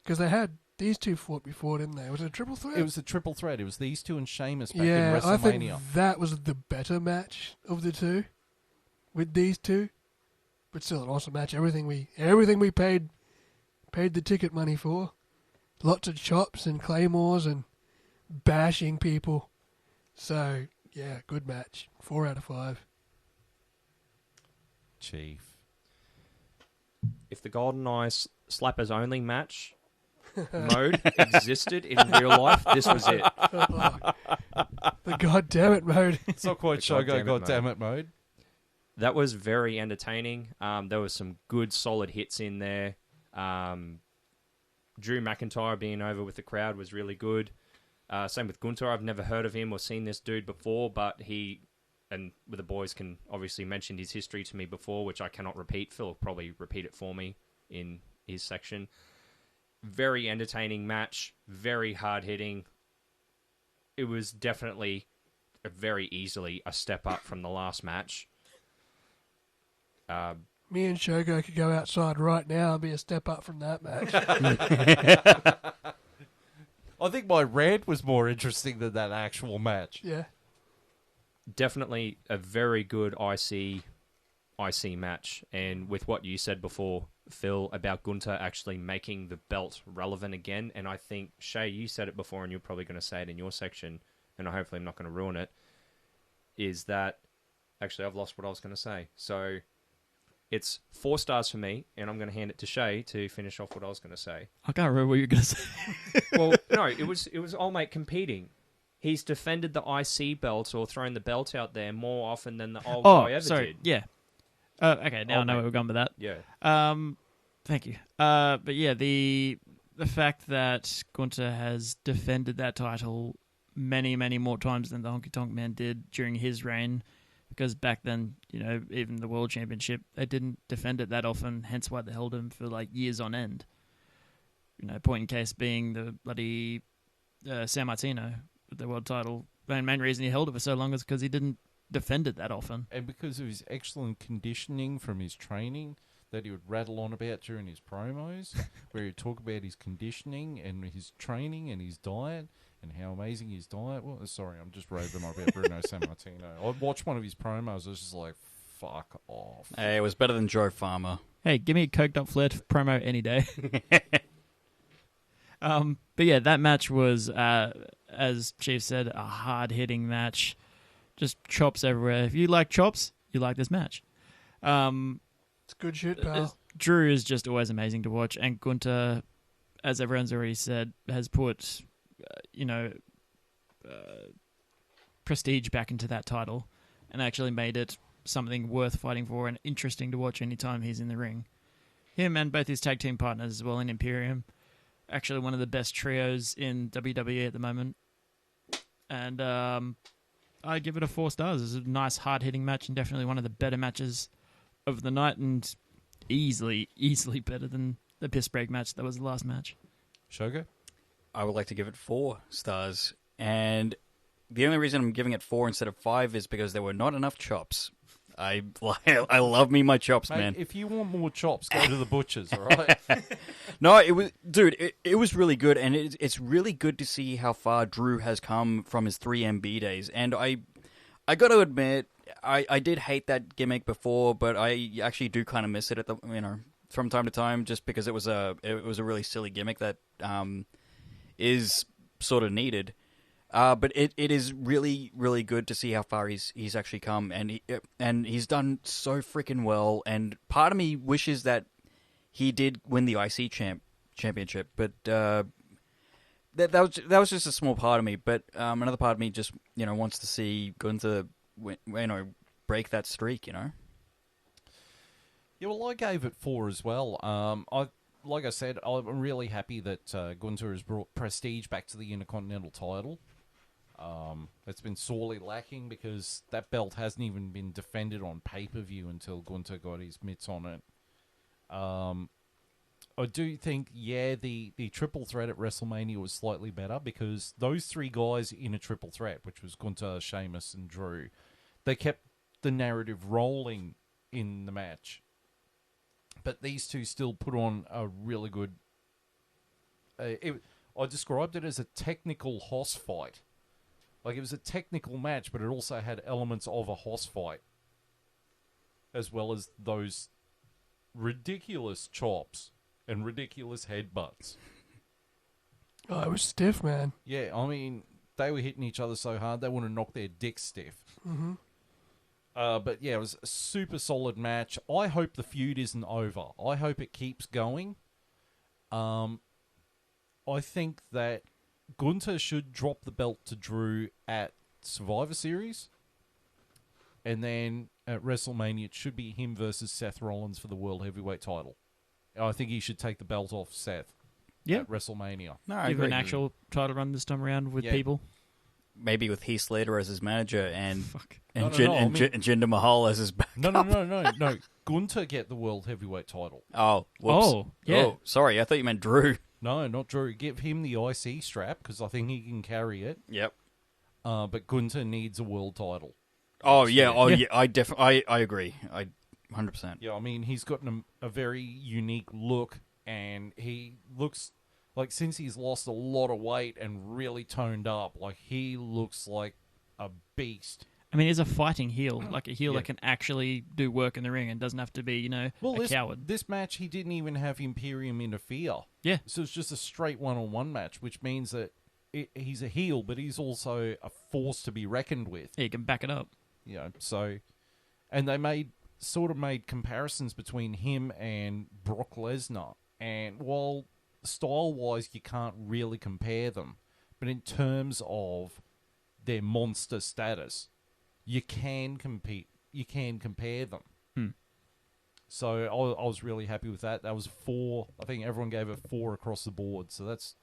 because they had these two fought before, didn't they? Was it a triple threat? It was a triple threat. It was these two and Sheamus back in Yeah, WrestleMania. I think that was the better match of the two with these two. But still an awesome match. Everything we paid the ticket money for. Lots of chops and claymores and bashing people. So, yeah, good match. 4 out of 5. Chief. If the Golden Eye Slappers only match mode existed in real life, this was it. The goddammit mode. It's not quite Shogo goddammit mode. That was very entertaining. There was some good, solid hits in there. Drew McIntyre being over with the crowd was really good. Same with Gunther. I've never heard of him or seen this dude before, but he, and the boys can obviously mention his history to me before, which I cannot repeat. Phil will probably repeat it for me in his section. Very entertaining match. Very hard-hitting. It was definitely very easily a step up from the last match. Me and Shogo could go outside right now and be a step up from that match. I think my rant was more interesting than that actual match. Yeah. Definitely a very good IC match. And with what you said before, Phil, about Gunther actually making the belt relevant again, and I think, Shay, you said it before and you're probably going to say it in your section, and hopefully I'm not going to ruin it, is that... Actually, I've lost what I was going to say. So... It's 4 stars for me, and I'm going to hand it to Shay to finish off what I was going to say. I can't remember what you were going to say. Well, no, it was old mate competing. He's defended the IC belt or thrown the belt out there more often than the old guy ever did. Yeah. Okay, now I know where we're going with that. Yeah. Thank you. But yeah, the fact that Gunther has defended that title many, many more times than the Honky Tonk Man did during his reign. Because back then, even the World Championship, they didn't defend it that often, hence why they held him for, years on end. Point in case being the bloody San Martino with the world title. The main reason he held it for so long is because he didn't defend it that often. And because of his excellent conditioning from his training that he would rattle on about during his promos, where he'd talk about his conditioning and his training and his diet, and how amazing his diet was. Sorry, I'm just raving on about Bruno Sammartino. I watched one of his promos. I was just like, fuck off. Hey, it was better than Joe Farmer. Hey, give me a coked up Flair promo any day. But yeah, that match was, as Chief said, a hard-hitting match. Just chops everywhere. If you like chops, you like this match. It's good shit, pal. Drew is just always amazing to watch. And Gunther, as everyone's already said, has put... prestige back into that title and actually made it something worth fighting for and interesting to watch anytime he's in the ring. Him and both his tag team partners as well in Imperium, actually one of the best trios in WWE at the moment. And I give it a 4 stars. It's a nice hard-hitting match and definitely one of the better matches of the night and easily better than the piss break match that was the last match. Shogo? I would like to give it 4 stars. And the only reason I'm giving it 4 instead of 5 is because there were not enough chops. I love me my chops, Mate, man. if you want more chops, go to the butchers, all right? No, it was... Dude, it was really good, and it's really good to see how far Drew has come from his 3MB days. And I got to admit, I did hate that gimmick before, but I actually do kind of miss it from time to time, just because it was a really silly gimmick that... is sort of needed, but it is really, really good to see how far he's actually come, and he's done so freaking well. And part of me wishes that he did win the IC championship, but that was just a small part of me. But another part of me just wants to see Gunther break that streak. Yeah, well, I gave it 4 as well. Like I said, I'm really happy that Gunther has brought prestige back to the Intercontinental title. It's been sorely lacking because that belt hasn't even been defended on pay-per-view until Gunther got his mitts on it. I do think, the triple threat at WrestleMania was slightly better because those three guys in a triple threat, which was Gunther, Sheamus, and Drew, they kept the narrative rolling in the match. But these two still put on a really good... I described it as a technical hoss fight. Like, it was a technical match, but it also had elements of a hoss fight. As well as those ridiculous chops and ridiculous headbutts. Oh, it was stiff, man. Yeah, I mean, they were hitting each other so hard, they want to knock their dicks stiff. Mm-hmm. But yeah, it was a super solid match. I hope the feud isn't over. I hope it keeps going. I think that Gunther should drop the belt to Drew at Survivor Series. And then at WrestleMania, it should be him versus Seth Rollins for the World Heavyweight title. I think he should take the belt off Seth at WrestleMania. No, I Give agree. an actual title run this time around with Yeah. people. Maybe with Heath Slater as his manager and No, Jinder Mahal as his backup. No. Gunther get the World Heavyweight title. Oh, whoops. Oh, yeah. Oh, sorry. I thought you meant Drew. No, not Drew. Give him the IC strap because I think he can carry it. Yep. But Gunther needs a world title. Oh, yeah. Yeah. Oh, yeah. I definitely. I agree. 100%. Yeah, I mean, he's got a very unique look, and he looks like, since he's lost a lot of weight and really toned up, like, he looks like a beast. I mean, he's a fighting heel, like a heel Yeah. that can actually do work in the ring and doesn't have to be, a coward. This match, he didn't even have Imperium interfere. Yeah. So it's just a straight one-on-one match, which means that he's a heel, but he's also a force to be reckoned with. Yeah, you can back it up. You know, so... And they made comparisons between him and Brock Lesnar. And while style-wise you can't really compare them, but in terms of their monster status, you can compete. You can compare them. So I was really happy with that. That was 4. I think everyone gave it 4 across the board. So that's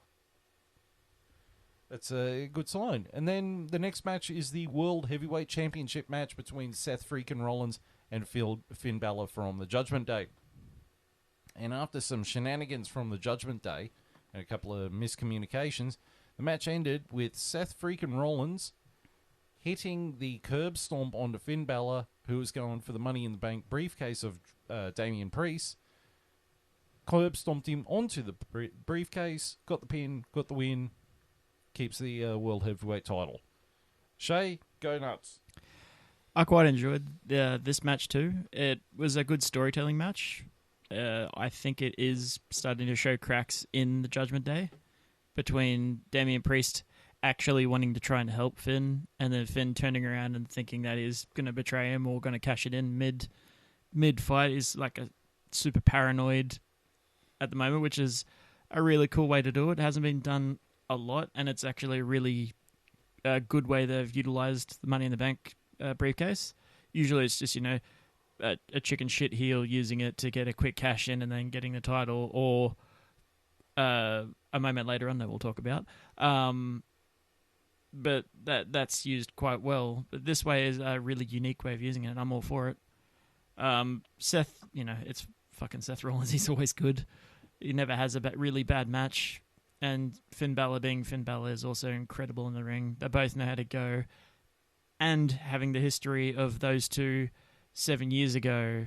a good sign. And then the next match is the World Heavyweight Championship match between Seth freaking Rollins and Finn Balor from the Judgment Day. And after some shenanigans from the Judgment Day and a couple of miscommunications, the match ended with Seth freaking Rollins hitting the curb stomp onto Finn Balor, who was going for the Money in the Bank briefcase of Damian Priest. Curb stomped him onto the briefcase, got the pin, got the win, keeps the World Heavyweight title. Shay, go nuts. I quite enjoyed this match too. It was a good storytelling match. I think it is starting to show cracks in the Judgment Day between Damian Priest actually wanting to try and help Finn, and then Finn turning around and thinking that he's going to betray him or going to cash it in mid fight. Is like a super paranoid at the moment, which is a really cool way to do it. It hasn't been done a lot, and it's actually a really good way they've utilized the Money in the Bank briefcase. Usually it's just, a chicken shit heel using it to get a quick cash in and then getting the title, or a moment later on that we'll talk about. But that's used quite well. But this way is a really unique way of using it, and I'm all for it. Seth, it's fucking Seth Rollins. He's always good. He never has a really bad match. And Finn Balor being Finn Balor is also incredible in the ring. They both know how to go. And having the history of those two 7 years ago,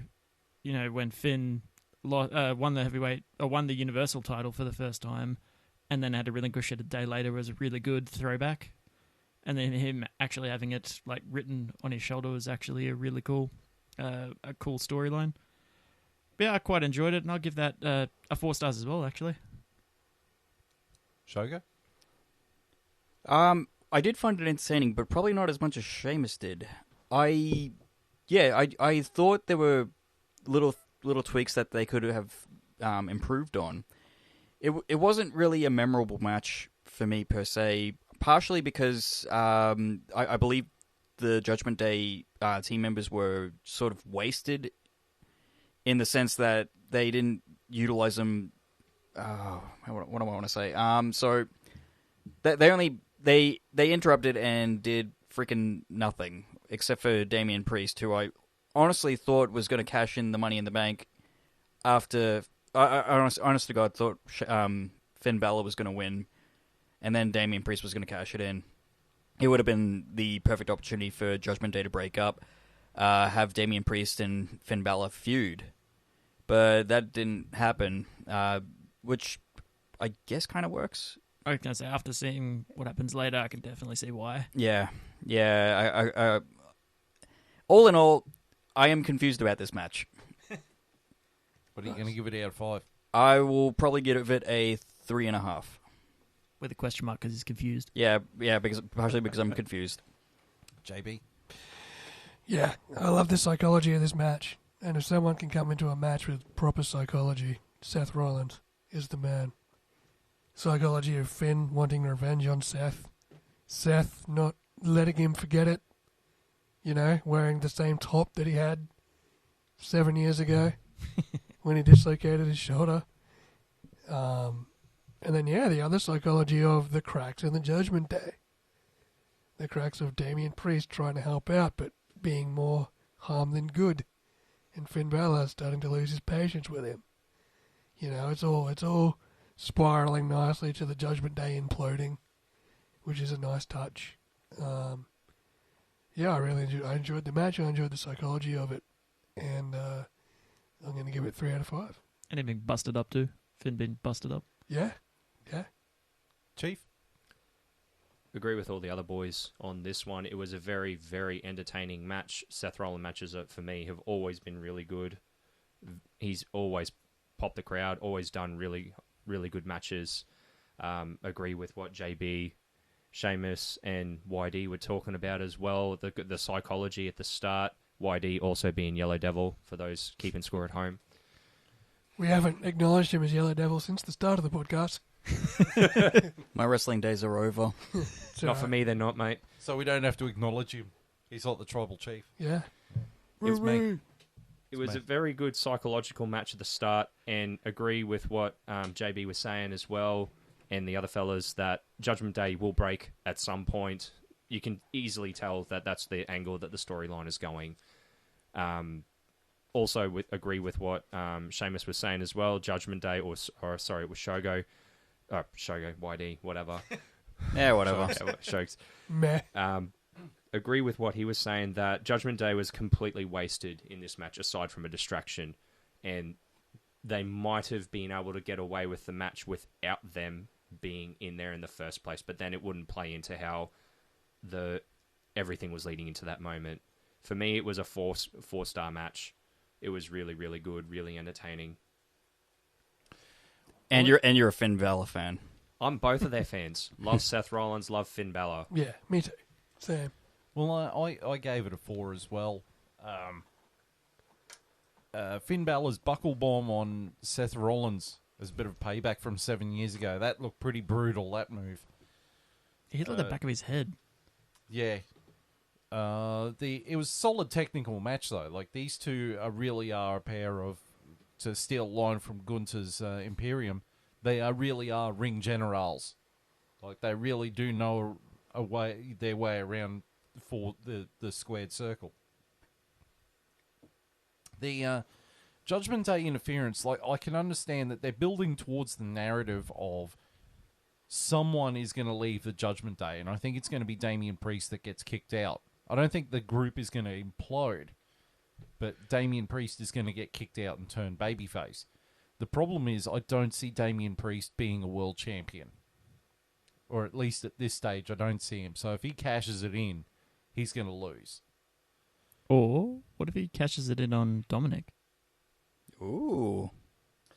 when Finn won the heavyweight or won the Universal title for the first time, and then had to relinquish it a day later, was a really good throwback. And then him actually having it written on his shoulder was actually a really cool, a cool storyline. But yeah, I quite enjoyed it, and I'll give that a 4 stars as well. Actually, Shogo? I did find it entertaining, but probably not as much as Sheamus did. I thought there were little tweaks that they could have improved on. It wasn't really a memorable match for me per se, partially because I believe the Judgment Day team members were sort of wasted in the sense that they didn't utilize them. What do I want to say? So they interrupted and did freaking nothing except for Damian Priest, who I honestly thought was going to cash in the Money in the Bank after honest to God, thought Finn Balor was going to win, and then Damian Priest was going to cash it in. It would have been the perfect opportunity for Judgment Day to break up, have Damian Priest and Finn Balor feud. But that didn't happen, which I guess kind of works. I was going to say, after seeing what happens later, I can definitely see why. Yeah. I all in all, I am confused about this match. What are you going to give it out of 5? I will probably give it a 3.5. With a question mark because he's confused. Yeah, partially because I'm confused. JB? Yeah, I love the psychology of this match. And if someone can come into a match with proper psychology, Seth Rollins is the man. Psychology of Finn wanting revenge on Seth. Seth not letting him forget it. You know, wearing the same top that he had 7 years ago when he dislocated his shoulder. And then, the other psychology of the cracks in the Judgment Day. The cracks of Damian Priest trying to help out, but being more harm than good. And Finn Balor starting to lose his patience with him. You know, it's all spiraling nicely to the Judgment Day imploding, which is a nice touch. I really enjoyed the match. I enjoyed the psychology of it, and I'm going to give it 3 out of 5. And him being busted up too. Finn being busted up. Yeah. Chief? Agree with all the other boys on this one. It was a very, very entertaining match. Seth Rollins matches, for me, have always been really good. He's always popped the crowd, always done really, really good matches. Agree with what JB, Sheamus, and YD were talking about as well. The psychology at the start. YD also being Yellow Devil, for those keeping score at home. We haven't acknowledged him as Yellow Devil since the start of the podcast. My wrestling days are over. Not for me, they're not, mate. So we don't have to acknowledge him. He's not the tribal chief. Yeah. It's me. It was a very good psychological match at the start, and agree with what JB was saying as well, and the other fellas, that Judgment Day will break at some point. You can easily tell that that's the angle that the storyline is going. Also, agree with what Sheamus was saying as well. Judgment Day, or sorry, it was Shogo, YD, whatever. Yeah, whatever. Shogs. Meh. Agree with what he was saying, that Judgment Day was completely wasted in this match, aside from a distraction, and they might have been able to get away with the match without them being in there in the first place, but then it wouldn't play into how everything was leading into that moment. For me, it was a 4-star match. It was really, really good, really entertaining. And you're a Finn Balor fan. I'm both of their fans. Love Seth Rollins, love Finn Balor. Yeah, me too. Same. Well, I gave it a 4 as well. Finn Balor's buckle bomb on Seth Rollins is a bit of payback from 7 years ago. That looked pretty brutal, that move. He hit like the back of his head. Yeah. It was a solid technical match, though. Like, these two really are a pair of, to steal a line from Gunther's Imperium, they really are ring generals. Like, they really do know their way around for the squared circle. The Judgment Day interference, like, I can understand that they're building towards the narrative of someone is going to leave the Judgment Day, and I think it's going to be Damian Priest that gets kicked out. I don't think the group is going to implode, but Damian Priest is going to get kicked out and turn babyface. The problem is I don't see Damian Priest being a world champion. Or at least at this stage, I don't see him. So if he cashes it in, he's going to lose. Or what if he cashes it in on Dominic? Ooh.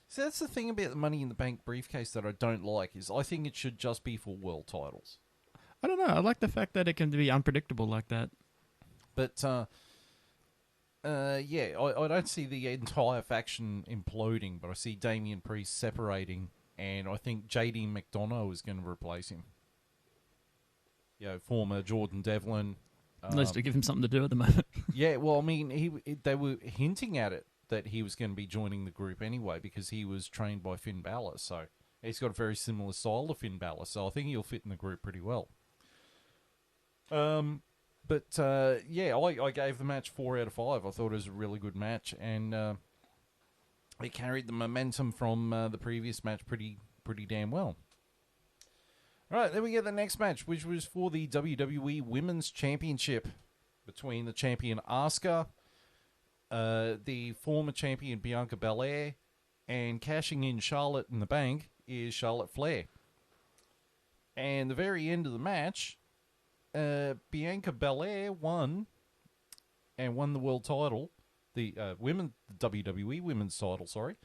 So that's the thing about the Money in the Bank briefcase that I don't like, is I think it should just be for world titles. I don't know. I like the fact that it can be unpredictable like that. But, I don't see the entire faction imploding, but I see Damian Priest separating, and I think JD McDonough is going to replace him. You know, former Jordan Devlin. At least to give him something to do at the moment. Yeah, well, I mean, they were hinting at it, that he was going to be joining the group anyway, because he was trained by Finn Balor, so he's got a very similar style to Finn Balor, so I think he'll fit in the group pretty well. I gave the match 4 out of 5. I thought it was a really good match, and it carried the momentum from the previous match pretty damn well. All right, then we get the next match, which was for the WWE Women's Championship between the champion Asuka, the former champion Bianca Belair, and cashing in Charlotte in the bank is Charlotte Flair. And the very end of the match, Bianca Belair won the world title, the WWE Women's title, sorry,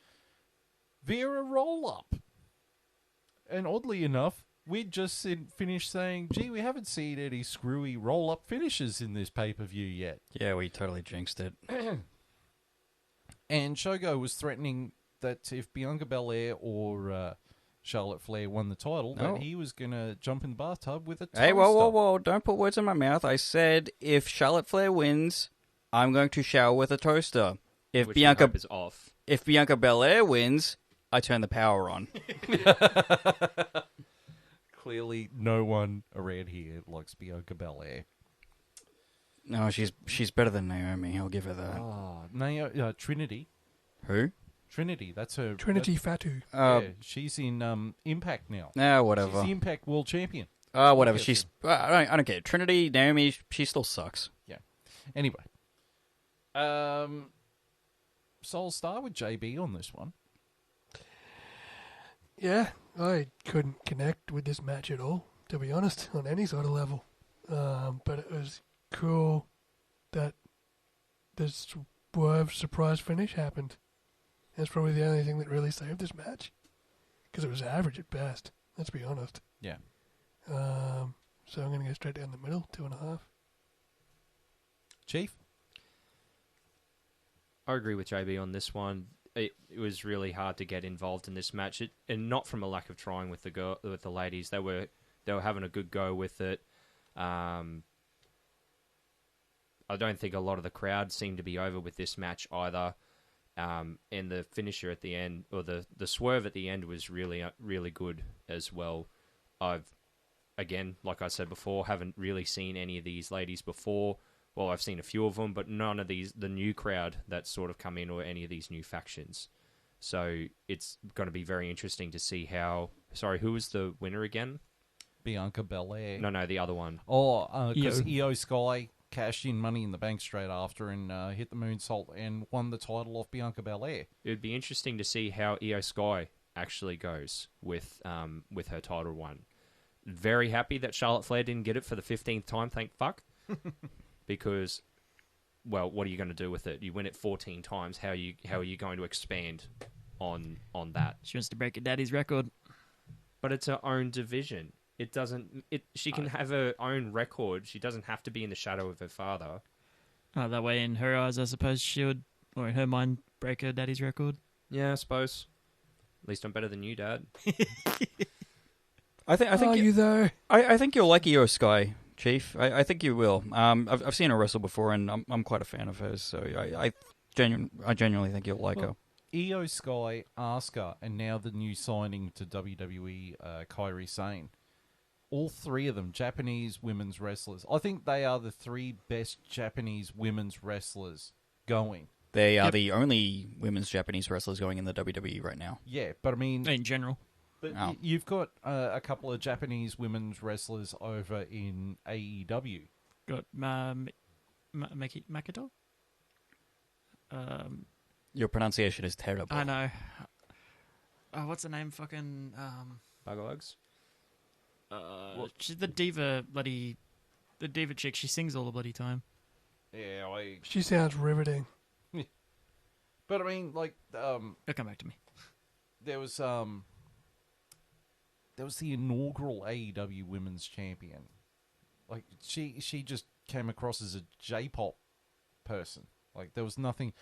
via a roll-up. And oddly enough, we'd just finished saying, gee, we haven't seen any screwy roll-up finishes in this pay-per-view yet. Yeah, we totally jinxed it. And Shogo was threatening that if Bianca Belair or Charlotte Flair won the title, No. that he was going to jump in the bathtub with a toaster. Hey, whoa. Don't put words in my mouth. I said if Charlotte Flair wins, I'm going to shower with a toaster. If Which we hope is off. If Bianca Belair wins, I turn the power on. Clearly, no one around here likes Bianca Belair. No, she's better than Naomi. I'll give her that. Trinity. Who? Trinity, that's her. Trinity Fatu. Yeah, she's in Impact now. Whatever. She's the Impact World Champion. Whatever. Yes, She's. I don't care. Trinity, Naomi, she still sucks. Yeah. Anyway. So I'll start with JB on this one. Yeah, I couldn't connect with this match at all, to be honest, on any sort of level. But it was cool that this swerve surprise finish happened. That's probably the only thing that really saved this match. Because it was average at best, let's be honest. Yeah. So I'm going to go straight down the middle, 2.5. Chief? I agree with JB on this one. It was really hard to get involved in this match, and not from a lack of trying with the ladies. They were having a good go with it. I don't think a lot of the crowd seemed to be over with this match either. And the finisher at the end, or the swerve at the end, was really really good as well. Again, like I said before, haven't really seen any of these ladies before. Well, I've seen a few of them, but none of the new crowd that's sort of come in, or any of these new factions. So it's going to be very interesting to see how... Sorry, who was the winner again? Bianca Belair. No, the other one. Oh, because Io Sky cashed in Money in the Bank straight after and hit the moonsault and won the title off Bianca Belair. It would be interesting to see how Io Sky actually goes with her title run. Very happy that Charlotte Flair didn't get it for the 15th time, thank fuck. Because, well, what are you going to do with it? You win it 14 times. How are you going to expand on that? She wants to break her daddy's record. But it's her own division. It doesn't. She can have her own record. She doesn't have to be in the shadow of her father. That way, in her eyes, I suppose she would, or in her mind, break her daddy's record. Yeah, I suppose. At least I'm better than you, Dad. I think you though? I think you'll like Io Sky, Chief. I think you will. I've seen her wrestle before, and I'm quite a fan of hers. So I genuinely think you'll like her. Io Sky, Asuka, and now the new signing to WWE, Kairi Sane. All three of them, Japanese women's wrestlers. I think they are the three best Japanese women's wrestlers going. They are the only women's Japanese wrestlers going in the WWE right now. Yeah, but I mean... In general. But you've got a couple of Japanese women's wrestlers over in AEW. Got Makoto? Your pronunciation is terrible. I know. What's her name? Fucking... Bugalugs? She's the diva chick. She sings all the bloody time. Yeah, She sounds riveting. But I mean, like, It'll come back to me. there was the inaugural AEW Women's Champion. Like, she just came across as a J-pop person. Like, there was nothing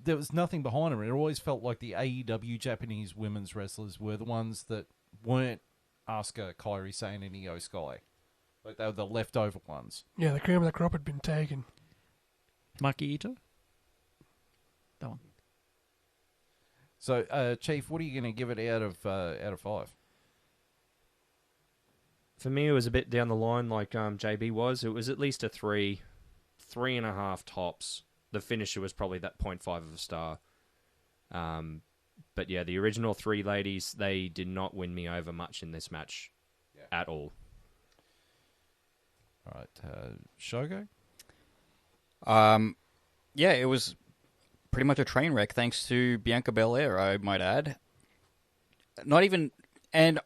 behind her. It always felt like the AEW Japanese women's wrestlers were the ones that weren't Asuka, Kairi Sane, and Io Sky. Like, they were the leftover ones. Yeah, the cream of the crop had been taken. Maki Ito? That one. So, Chief, what are you going to give it out of 5? For me, it was a bit down the line, like JB was. It was at least a 3.5 tops. The finisher was probably that 0.5 of a star. But yeah, the original three ladies, they did not win me over much in this match at all. All right, Shogo? Yeah, it was pretty much a train wreck, thanks to Bianca Belair, I might add. Not even... And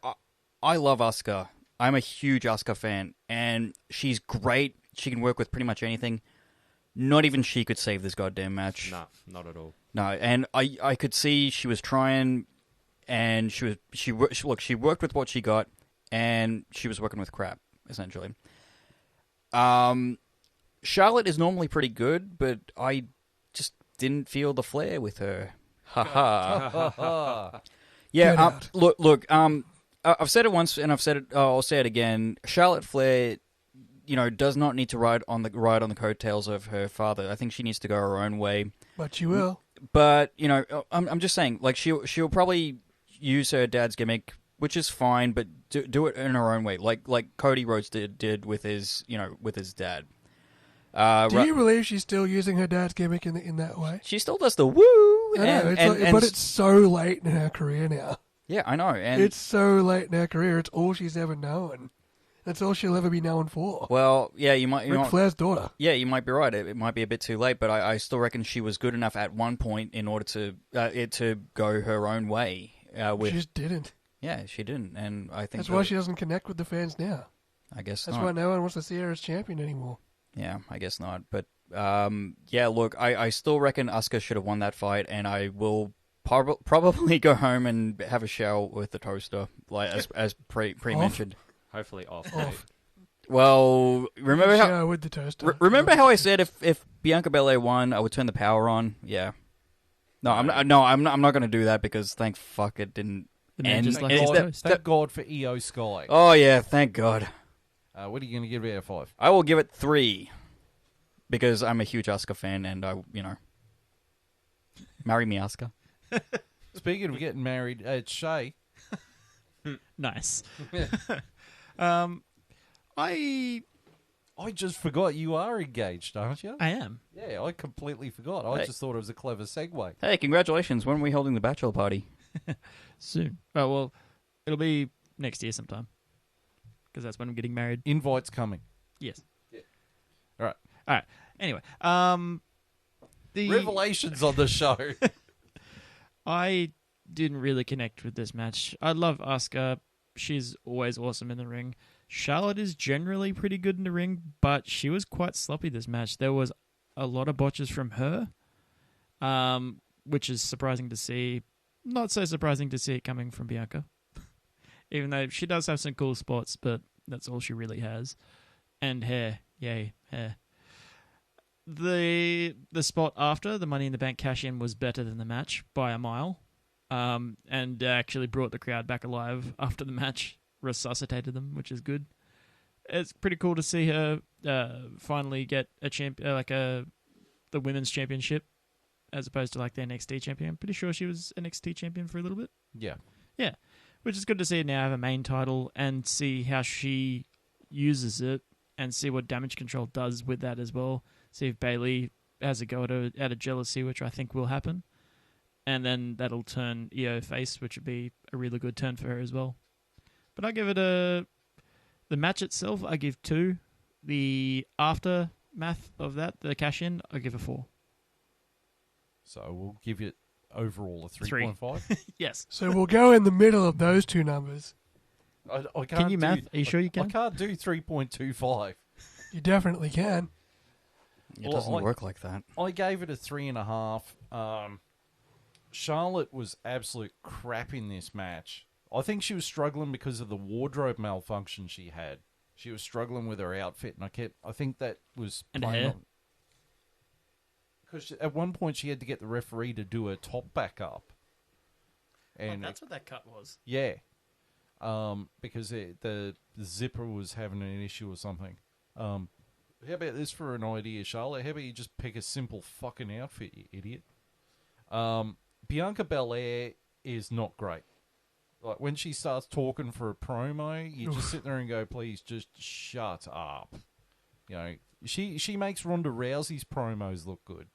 I love Asuka. I'm a huge Asuka fan, and she's great. She can work with pretty much anything. Not even she could save this goddamn match. No, not at all. No, and I could see she was trying, and she worked with what she got, and she was working with crap, essentially. Charlotte is normally pretty good, but I just didn't feel the flair with her. Ha ha. Yeah, look. I've said it once, and I'll say it again. Charlotte Flair, does not need to ride on the coattails of her father. I think she needs to go her own way. But she will. But I'm just saying, like she'll probably use her dad's gimmick, which is fine, but do it in her own way, like Cody Rhodes did with his dad. Do you believe she's still using her dad's gimmick in that way? She still does the woo, but it's so late in her career now. Yeah, I know, and it's so late in her career. It's all she's ever known. That's all she'll ever be known for. Well, yeah, you might. Ric Flair's daughter. Yeah, you might be right. It might be a bit too late, but I still reckon she was good enough at one point in order to go her own way. She just didn't. Yeah, she didn't, and I think that's why she doesn't connect with the fans now. I guess that's not. why no one wants to see her as champion anymore. Yeah, I guess not. But yeah, look, I still reckon Asuka should have won that fight, and I will probably go home and have a shower with the toaster, like as pre-mentioned. Hopefully off. Well, remember how with the toaster. Remember how I said if Bianca Belair won, I would turn the power on. Yeah. No, I'm not going to do that because thank fuck it didn't. The man just like thank God for EO Sky. Oh yeah, thank God. What are you going to give it out of 5? I will give it 3 because I'm a huge Asuka fan, and marry me, Asuka. Speaking of getting married, it's Shay. Nice. I just forgot you are engaged, aren't you? I am. Yeah, I completely forgot. I just thought it was a clever segue. Hey, congratulations. When are we holding the bachelor party? Soon. Oh, well, it'll be next year sometime. Because that's when I'm getting married. Invite's coming. Yes. Yeah. All right. Anyway, the revelations on the show. I didn't really connect with this match. I love Asuka. She's always awesome in the ring. Charlotte is generally pretty good in the ring, but she was quite sloppy this match. There was a lot of botches from her, which is surprising to see. Not so surprising to see it coming from Bianca. Even though she does have some cool spots, but that's all she really has. And hair. Yay, hair. The spot after the Money in the Bank cash-in was better than the match by a mile. And actually brought the crowd back alive after the match, resuscitated them, which is good. It's pretty cool to see her finally get a the women's championship, as opposed to like the NXT champion. I'm pretty sure she was NXT champion for a little bit. Yeah, which is good to see her now have a main title and see how she uses it, and see what Damage Control does with that as well. See if Bayley has a go out of jealousy, which I think will happen. And then that'll turn EO face, which would be a really good turn for her as well. But I give it the match itself, I give 2. The aftermath of that, the cash-in, I give a 4. So we'll give it overall a 3.5. Yes. So we'll go in the middle of those two numbers. I can't can you math? Are you sure you can? I can't do 3.25. You definitely can. It doesn't work like that. I gave it a 3.5. Charlotte was absolute crap in this match. I think she was struggling because of the wardrobe malfunction she had. She was struggling with her outfit, and I think that was and hair. Because at one point she had to get the referee to do her top back up. And that's what that cut was. Yeah. Because the zipper was having an issue or something. How about this for an idea, Charlotte? How about you just pick a simple fucking outfit, you idiot? Bianca Belair is not great. Like, when she starts talking for a promo, you just sit there and go, please, just shut up. You know, she makes Ronda Rousey's promos look good.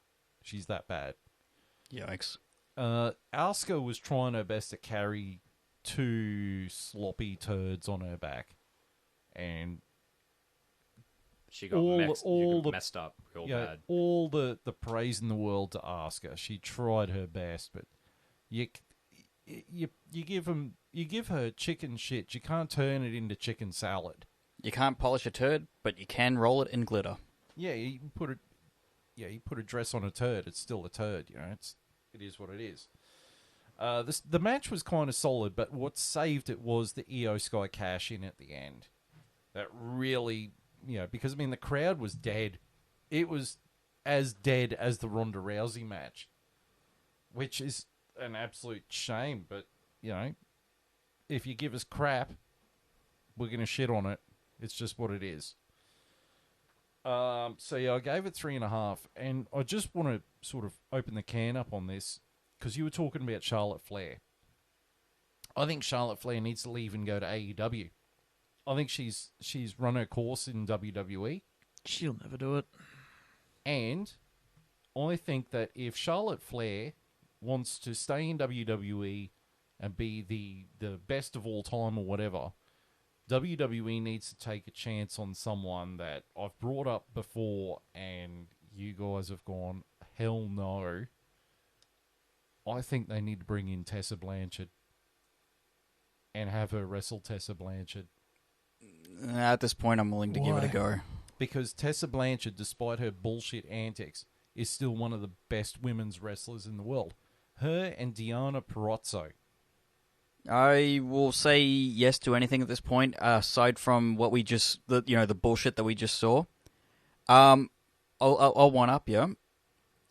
She's that bad. Yikes. Asuka was trying her best to carry two sloppy turds on her back, and She got messed up real bad. all the praise in the world to Asuka. She tried her best, but you give her chicken shit. You can't turn it into chicken salad. You can't polish a turd, but you can roll it in glitter. Yeah, you put a dress on a turd. It's still a turd. You know, it is what it is. The match was kind of solid, but what saved it was the Io Sky cash in at the end. That really, because I mean the crowd was dead. It was as dead as the Ronda Rousey match, which is an absolute shame. But if you give us crap, we're gonna shit on it. It's just what it is. So yeah, I gave it 3.5, and I just want to sort of open the can up on this because you were talking about Charlotte Flair. I think Charlotte Flair needs to leave and go to AEW. I think she's run her course in WWE. She'll never do it. And I think that if Charlotte Flair wants to stay in WWE and be the best of all time or whatever, WWE needs to take a chance on someone that I've brought up before and you guys have gone, hell no. I think they need to bring in Tessa Blanchard and have her wrestle Tessa Blanchard. At this point, I'm willing to give it a go. Because Tessa Blanchard, despite her bullshit antics, is still one of the best women's wrestlers in the world. Her and Deonna Purrazzo. I will say yes to anything at this point, aside from what we just, the bullshit that we just saw. I'll one up you.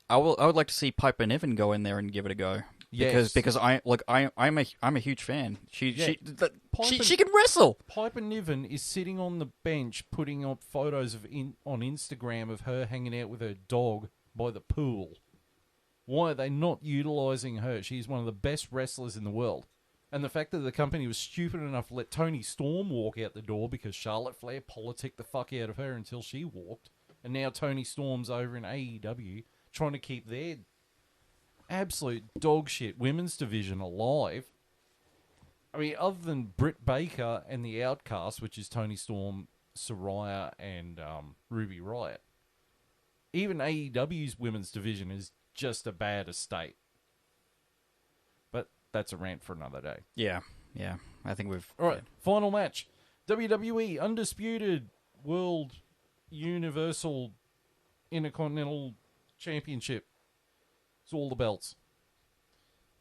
I would like to see Piper Niven go in there and give it a go. Yes. Because I'm a huge fan. She Piper, she can wrestle. Piper Niven is sitting on the bench putting up photos on Instagram of her hanging out with her dog by the pool. Why are they not utilizing her? She's one of the best wrestlers in the world. And the fact that the company was stupid enough to let Toni Storm walk out the door because Charlotte Flair politicked the fuck out of her until she walked. And now Toni Storm's over in AEW trying to keep their absolute dog shit women's division alive. I mean, other than Britt Baker and the Outcast, which is Toni Storm, Saraya, and Ruby Riott, even AEW's women's division is just a bad estate. But that's a rant for another day. Yeah. I think we've... All right, final match. WWE Undisputed World Universal Intercontinental Championship. It's all the belts.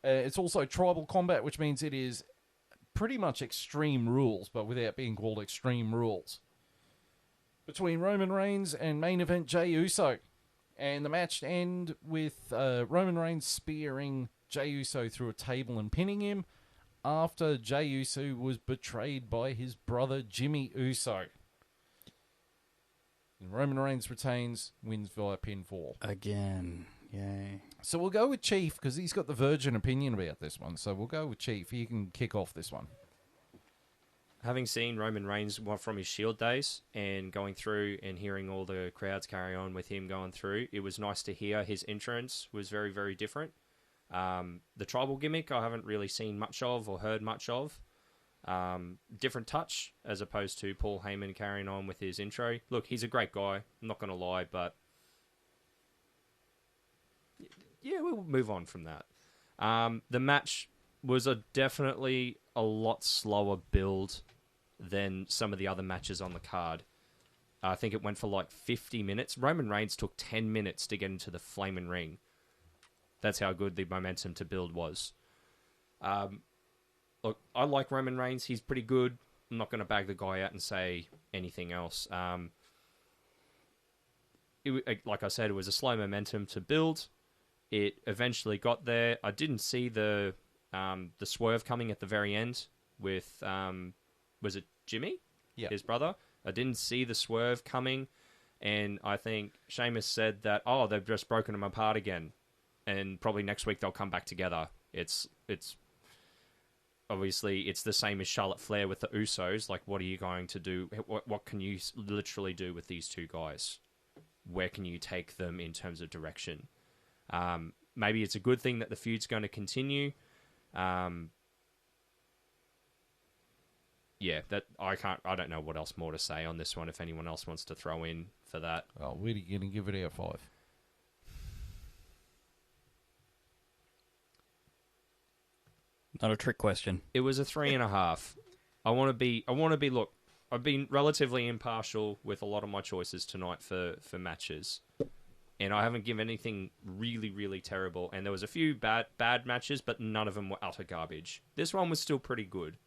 It's also tribal combat, which means it is pretty much Extreme Rules, but without being called Extreme Rules. Between Roman Reigns and main event Jey Uso. And the match end with Roman Reigns spearing Jey Uso through a table and pinning him after Jey Uso was betrayed by his brother Jimmy Uso. And Roman Reigns retains, wins via pinfall. Again. Yay. So we'll go with Chief because he's got the virgin opinion about this one. So we'll go with Chief. He can kick off this one. Having seen Roman Reigns from his Shield days and going through and hearing all the crowds carry on with him going through, it was nice to hear his entrance was very, very different. The tribal gimmick I haven't really seen much of or heard much of. Different touch as opposed to Paul Heyman carrying on with his intro. Look, he's a great guy. I'm not going to lie, but yeah, we'll move on from that. The match was definitely a lot slower build than some of the other matches on the card. I think it went for like 50 minutes. Roman Reigns took 10 minutes to get into the flaming ring. That's how good the momentum to build was. Look, I like Roman Reigns. He's pretty good. I'm not going to bag the guy out and say anything else. Like I said, it was a slow momentum to build. It eventually got there. I didn't see the swerve coming at the very end with, was it Jimmy? Yeah. His brother? I didn't see the swerve coming, and I think Sheamus said that, they've just broken them apart again, and probably next week they'll come back together. It's obviously, it's the same as Charlotte Flair with the Usos. Like, what are you going to do? What can you literally do with these two guys? Where can you take them in terms of direction? maybe it's a good thing that the feud's going to continue. Yeah, that I don't know what else more to say on this one. If anyone else wants to throw in for that, We're going to give it our 5. Not a trick question. it was a 3.5. I want to be. Look, I've been relatively impartial with a lot of my choices tonight for matches, and I haven't given anything really, really terrible. And there was a few bad matches, but none of them were utter garbage. This one was still pretty good.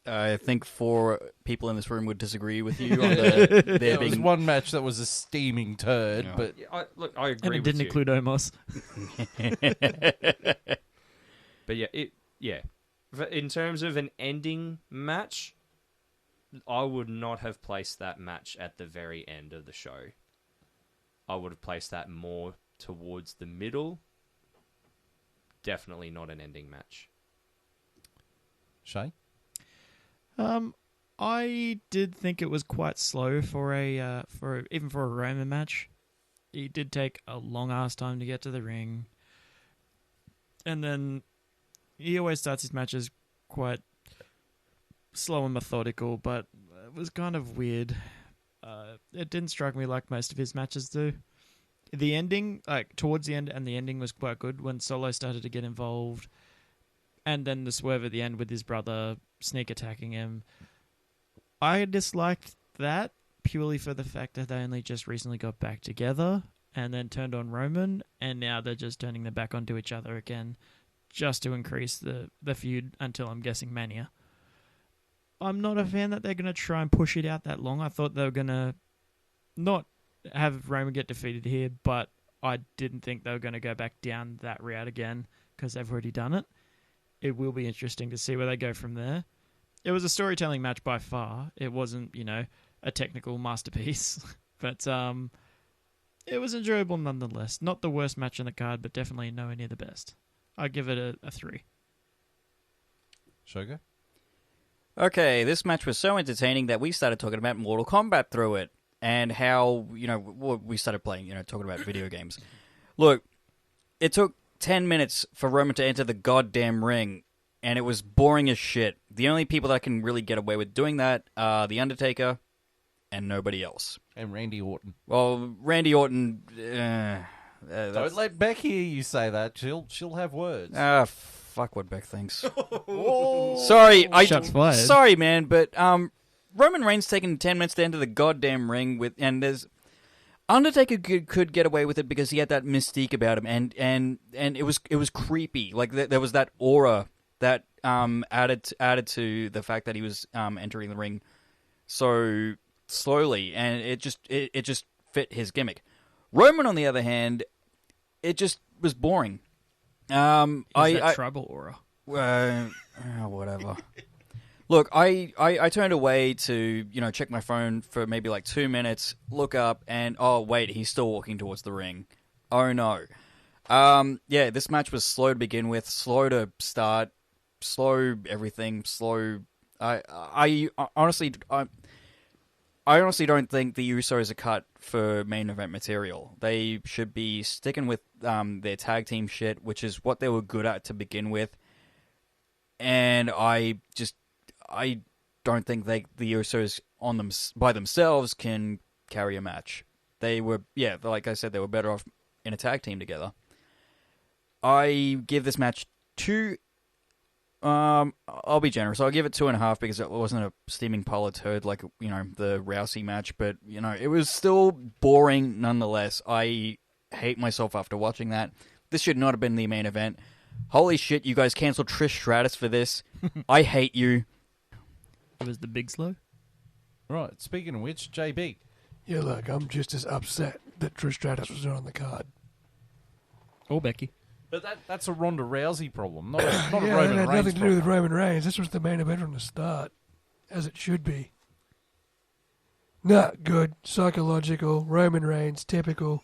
I think 4 people in this room would disagree with you on there There was being one match that was a steaming turd, Yeah. but Yeah, I agree And it with didn't you. include Omos. But yeah. In terms of an ending match, I would not have placed that match at the very end of the show. I would have placed that more towards the middle. Definitely not an ending match. Shay? I did think it was quite slow for even for a Roman match. He did take a long ass time to get to the ring, and then he always starts his matches quite slow and methodical, but it was kind of weird. It didn't strike me like most of his matches do. The ending, like towards the end, and the ending was quite good when Solo started to get involved, and then the swerve at the end with his brother sneak attacking him. I disliked that purely for the fact that they only just recently got back together and then turned on Roman, and now they're just turning their back onto each other again just to increase the feud until, I'm guessing, Mania. I'm not a fan that they're going to try and push it out that long. I thought they were going to not have Roman get defeated here, but I didn't think they were going to go back down that route again because they've already done it. It will be interesting to see where they go from there. It was a storytelling match by far. It wasn't, a technical masterpiece. But it was enjoyable nonetheless. Not the worst match on the card, but definitely nowhere near the best. I'd give it a 3. Shogo? Okay, this match was so entertaining that we started talking about Mortal Kombat through it. And how, we started playing, talking about video games. Look, it took 10 minutes for Roman to enter the goddamn ring, and it was boring as shit. The only people that can really get away with doing that are The Undertaker and nobody else. And Randy Orton. Well, Randy Orton... Don't let Beck hear you say that. She'll have words. Fuck what Beck thinks. Sorry, Shots fired. Sorry, man, but Roman Reigns taking 10 minutes to enter the goddamn ring and there's Undertaker could get away with it because he had that mystique about him, and it was creepy. Like there was that aura that added to the fact that he was entering the ring so slowly, and it just fit his gimmick. Roman, on the other hand, it just was boring. Trouble aura. Whatever. Look, I turned away to, check my phone for maybe like 2 minutes, look up, and oh wait, he's still walking towards the ring. Oh no. Yeah, this match was slow to begin with, slow to start, slow everything, slow. I honestly don't think the Usos are cut for main event material. They should be sticking with their tag team shit, which is what they were good at to begin with. And I don't think the Usos by themselves can carry a match. They were, like I said, they were better off in a tag team together. I give this match 2. I'll be generous. I'll give it 2.5 because it wasn't a steaming pile of turd like the Rousey match, but it was still boring nonetheless. I hate myself after watching that. This should not have been the main event. Holy shit! You guys canceled Trish Stratus for this. I hate you. It was the big slow. Right, speaking of which, JB. Yeah, look, I'm just as upset that Trish Stratus was not on the card. Or Becky. But that's a Ronda Rousey problem, not a Yeah, Roman that had Reigns nothing to do with problem. Roman Reigns. This was the main event from the start, as it should be. Not good. Psychological. Roman Reigns. Typical.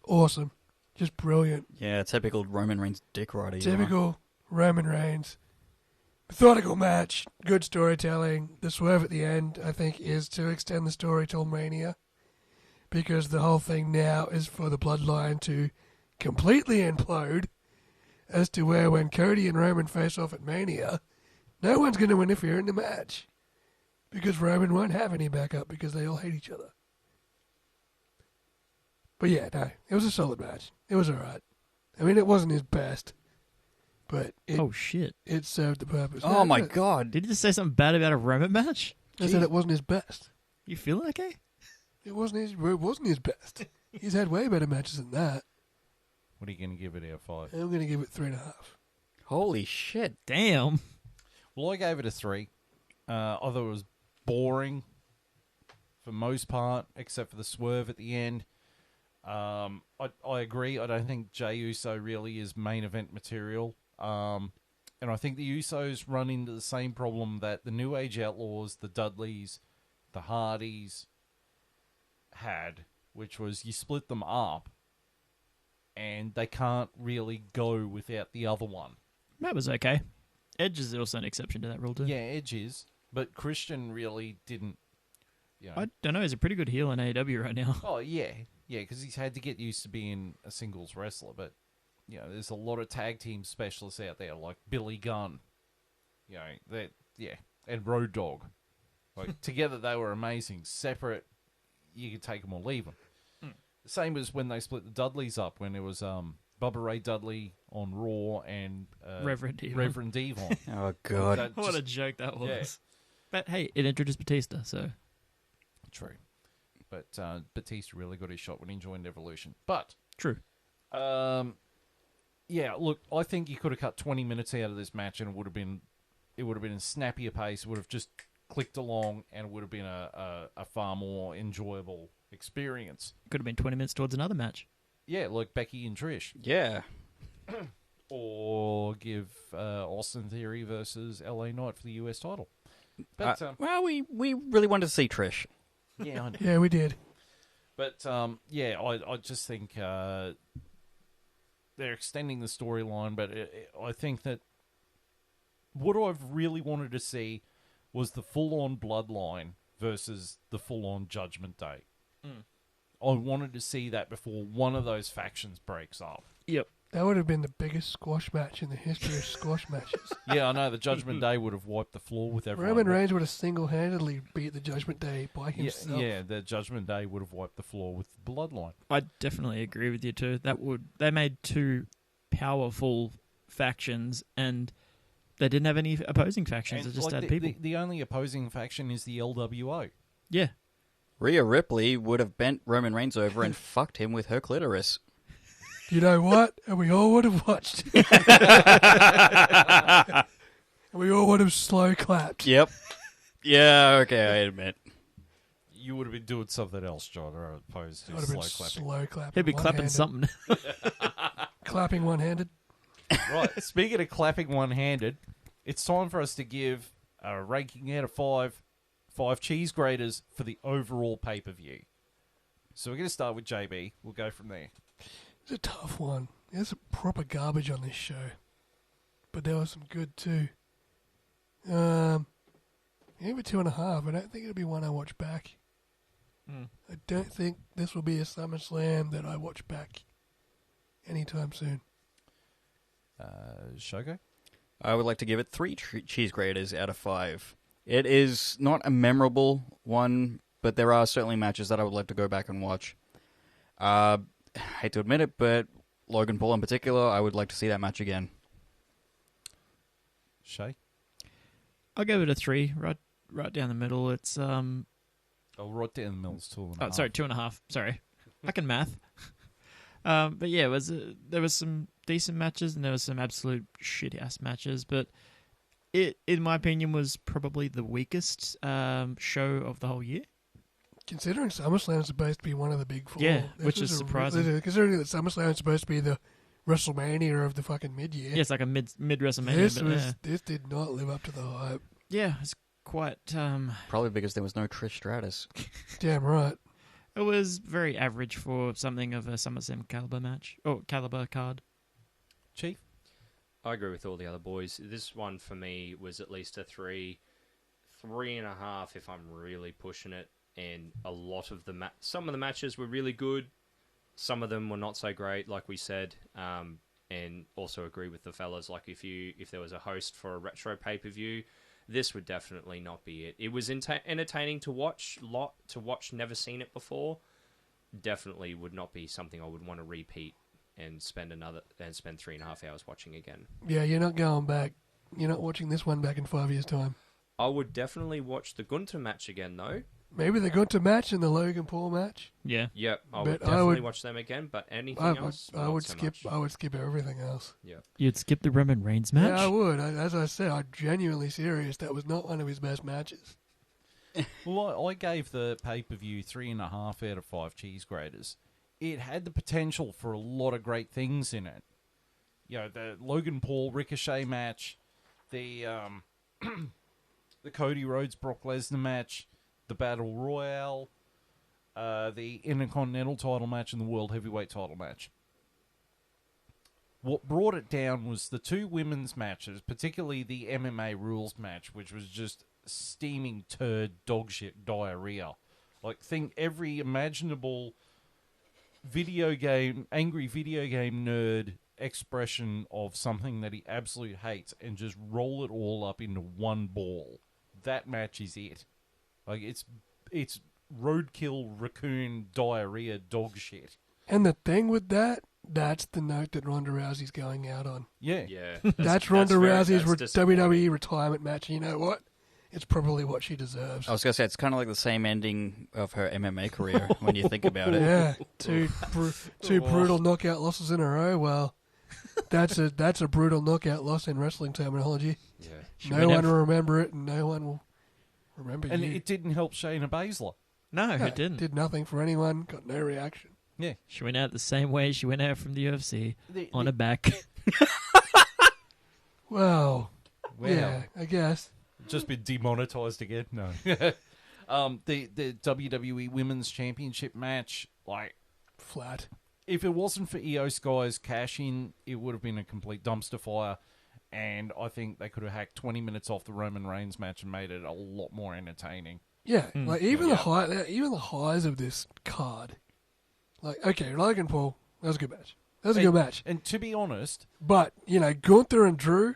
Awesome. Just brilliant. Yeah, typical Roman Reigns dick rider. you know. Typical Roman Reigns. Methodical match. Good storytelling. The swerve at the end, I think, is to extend the story till Mania. Because the whole thing now is for the bloodline to completely implode as to where when Cody and Roman face off at Mania, no one's going to interfere in the match because Roman won't have any backup because they all hate each other. But yeah, no, it was a solid match. It was alright. I mean, it wasn't his best, but Oh shit! it served the purpose. Oh my god. Did you just say something bad about a Roman match? I said it wasn't his best. You feeling okay? It wasn't his best. He's had way better matches than that. What are you going to give it out of 5? I'm going to give it 3.5. Holy shit. Damn. Well, I gave it a 3. I thought it was boring for most part, except for the swerve at the end. I agree. I don't think Jey Uso really is main event material. And I think the Usos run into the same problem that the New Age Outlaws, the Dudleys, the Hardys had, which was you split them up and they can't really go without the other one. That was okay. Edge is also an exception to that rule too. Yeah, Edge is, but Christian really didn't. You know. I don't know. He's a pretty good heel in AEW right now. Oh yeah, because he's had to get used to being a singles wrestler. But you know, there's a lot of tag team specialists out there like Billy Gunn. You know and Road Dogg. Like together they were amazing. Separate, you could take them or leave them. The same as when they split the Dudleys up. When it was Bubba Ray Dudley on Raw and Reverend Devon. Reverend Devon. Oh god. That What a just- joke that was. Yeah. But hey, it introduced Batista, so True. But Batista really got his shot when he joined Evolution. But, true. yeah, look, I think you could have cut 20 minutes out of this match and it would have been a snappier pace. It would have just clicked along and it would have been a far more enjoyable experience. Could have been 20 minutes towards another match. Yeah, like Becky and Trish. Yeah. Or give Austin Theory versus LA Knight for the US title. But, Well, we really wanted to see Trish. yeah, I know. Yeah, we did. But, yeah, I just think they're extending the storyline, but I think that what I've really wanted to see was the full-on Bloodline versus the full-on Judgment Day. I wanted to see that before one of those factions breaks up. Yep. That would have been the biggest squash match in the history of squash matches. Yeah, I know, the Judgment Day would have wiped the floor with everyone. Roman but- Reigns would have single-handedly beat the Judgment Day by himself. Yeah, the Judgment Day would have wiped the floor with the Bloodline. I definitely agree with you too. They made two powerful factions and they didn't have any opposing factions. And They just like had people. the only opposing faction is the LWO. Yeah. Rhea Ripley would have bent Roman Reigns over and fucked him with her clitoris. You know what? And we all would have watched. And we all would have slow clapped. Yep. Yeah, okay, I admit. You would have been doing something else, John, or opposed It to would have been slow clapping. slow clapping. He'd be clapping one-handed. something. Clapping one-handed. Right, speaking of clapping one-handed, it's time for us to give a ranking out of 5 cheese graters for the overall pay-per-view. So we're going to start with JB. We'll go from there. It's a tough one. There's some proper garbage on this show. But there was some good too. Give it 2.5. I don't think it'll be one I watch back. I don't think this will be a SummerSlam that I watch back anytime soon. Shogo? I would like to give it 3 cheese graters out of 5. It is not a memorable one, but there are certainly matches that I would like to go back and watch. Hate to admit it, but Logan Paul in particular, I would like to see that match again. Shay? I'll give it a 3, right down the middle. It's Oh, right down the mill's 2.5. sorry, 2.5. Sorry, I can math. But yeah, there was some decent matches and there was some absolute shit ass matches. But it, in my opinion, was probably the weakest show of the whole year. Considering SummerSlam is supposed to be one of the big 4. Yeah, this which was is surprising. Considering that SummerSlam is supposed to be the WrestleMania of the fucking mid-year. Yeah, it's like a mid WrestleMania. This did not live up to the hype. Yeah, it's quite. Probably because there was no Trish Stratus. Damn right. It was very average for something of a SummerSlam caliber match or caliber card. Chief? I agree with all the other boys. This one for me was at least a 3, 3.5 if I'm really pushing it. And a lot of some of the matches were really good. Some of them were not so great, like we said, and also agree with the fellas. Like if there was a host for a retro pay-per-view, this would definitely not be it. It was entertaining to watch, never seen it before. Definitely would not be something I would want to repeat and spend 3.5 hours watching again. Yeah, you're not going back. You're not watching this one back in 5 years' time. I would definitely watch the Gunter match again, though. Maybe the Gunter match and the Logan Paul match. Yeah. Yep, I But would definitely watch them again. But anything else, I not would so skip. much. I would skip everything else. Yeah. You'd skip the Roman Reigns match? Yeah, I would. As I said, I'm genuinely serious. That was not one of his best matches. Well, I gave the pay-per-view 3.5 out of 5 cheese graters. It had the potential for a lot of great things in it. You know, the Logan Paul Ricochet match, the the Cody Rhodes Brock Lesnar match, the Battle Royale, the Intercontinental title match, and the World Heavyweight title match. What brought it down was the 2 women's matches, particularly the MMA rules match, which was just steaming turd dog shit diarrhea. Like, think every imaginable angry video game nerd expression of something that he absolutely hates and just roll it all up into one ball. That match is it. Like, it's roadkill, raccoon, diarrhea, dog shit. And the thing with that's the note that Ronda Rousey's going out on. Yeah. Yeah. That's Ronda Rousey's disappointing. WWE retirement match. And you know what? It's probably what she deserves. I was going to say, it's kind of like the same ending of her MMA career when you think about it. Yeah, two brutal knockout losses in a row. Well, that's a brutal knockout loss in wrestling terminology. Yeah. No one will remember it, and no one will remember And you. it didn't help Shayna Baszler. No, No, it didn't. Did nothing for anyone. Got no reaction. Yeah. She went out the same way she went out from the UFC, on her back. Well, Wow. yeah, I guess. Just been demonetized again? No. The WWE Women's Championship match, like, Flat. if it wasn't for Io Sky's cash-in, it would have been a complete dumpster fire, and I think they could have hacked 20 minutes off the Roman Reigns match and made it a lot more entertaining. Yeah, like even the highs of this card. Like, okay, Logan Paul, that was a good match. That was a good match. And to be honest, But you know, Gunther and Drew,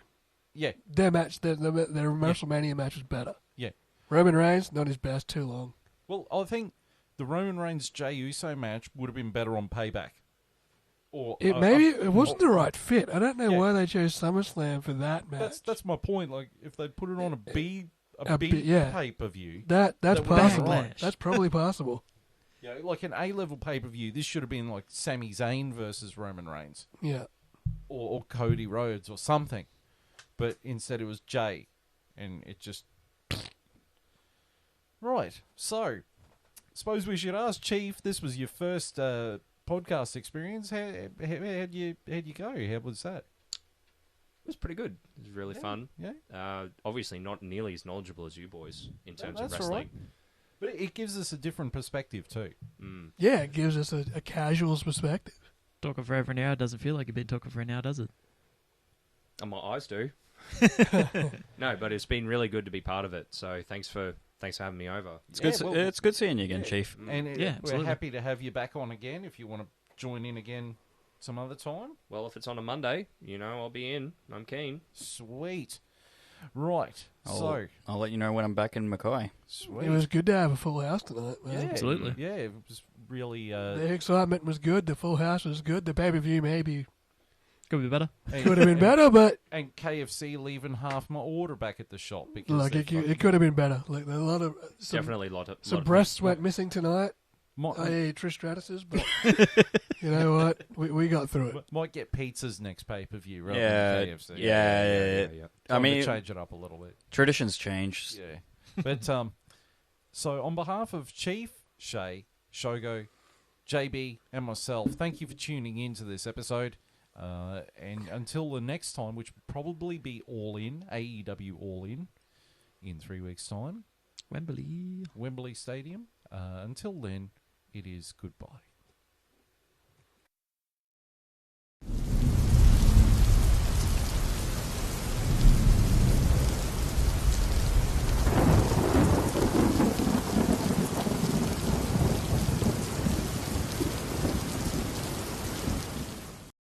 yeah, their WrestleMania match was better. yeah. Roman Reigns, not his best, too long. Well, I think the Roman Reigns Jey Uso match would have been better on Payback. Or It wasn't the right fit. I don't know Yeah. why they chose SummerSlam for that match. That's my point. Like, if they'd put it on a B yeah. pay-per-view, That's that would possible. have been right. That's probably possible. Yeah, like an A-level pay-per-view, this should have been like Sami Zayn versus Roman Reigns. Yeah. Or Cody Rhodes or something. But instead it was Jay. And it just... Right. So, suppose we should ask Chief, this was your first podcast experience. How'd you go? How was that? It was pretty good. It was really fun. Yeah. Obviously not nearly as knowledgeable as you boys in terms of That's all wrestling. right. But it gives us a different perspective too. Mm. Yeah, it gives us a casual's perspective. Talking for over an hour doesn't feel like you've been talking for an hour, does it? And my eyes do. No, but it's been really good to be part of it. So thanks for having me over. It's good. well, It's good seeing you again, Chief. And Yeah, we're absolutely. happy to have you back on again if you want to join in again some other time. Well, if it's on a Monday, I'll be in. I'm keen. Sweet. Right. I'll let you know when I'm back in Mackay. Sweet. It was good to have a full house tonight, man. Yeah, Absolutely. Yeah, it was really... The excitement was good. The full house was good. The pay-per-view maybe Could be better. could have been better, but And KFC leaving half my order back at the shop because like they're it could have been better. Like a lot of Definitely a lot of breasts went missing tonight. Might, I.e. Trish Stratus's, but you know what? We got through it. might get pizzas next pay-per-view rather Yeah, than KFC. yeah. I Time to mean, change it up a little bit. traditions change. Yeah. But, so on behalf of Chief, Shay, Shogo, JB, and myself, thank you for tuning in to this episode. And until the next time, which will probably be All In, AEW All in 3 weeks' time, Wembley. Wembley Stadium. Until then, it is goodbye.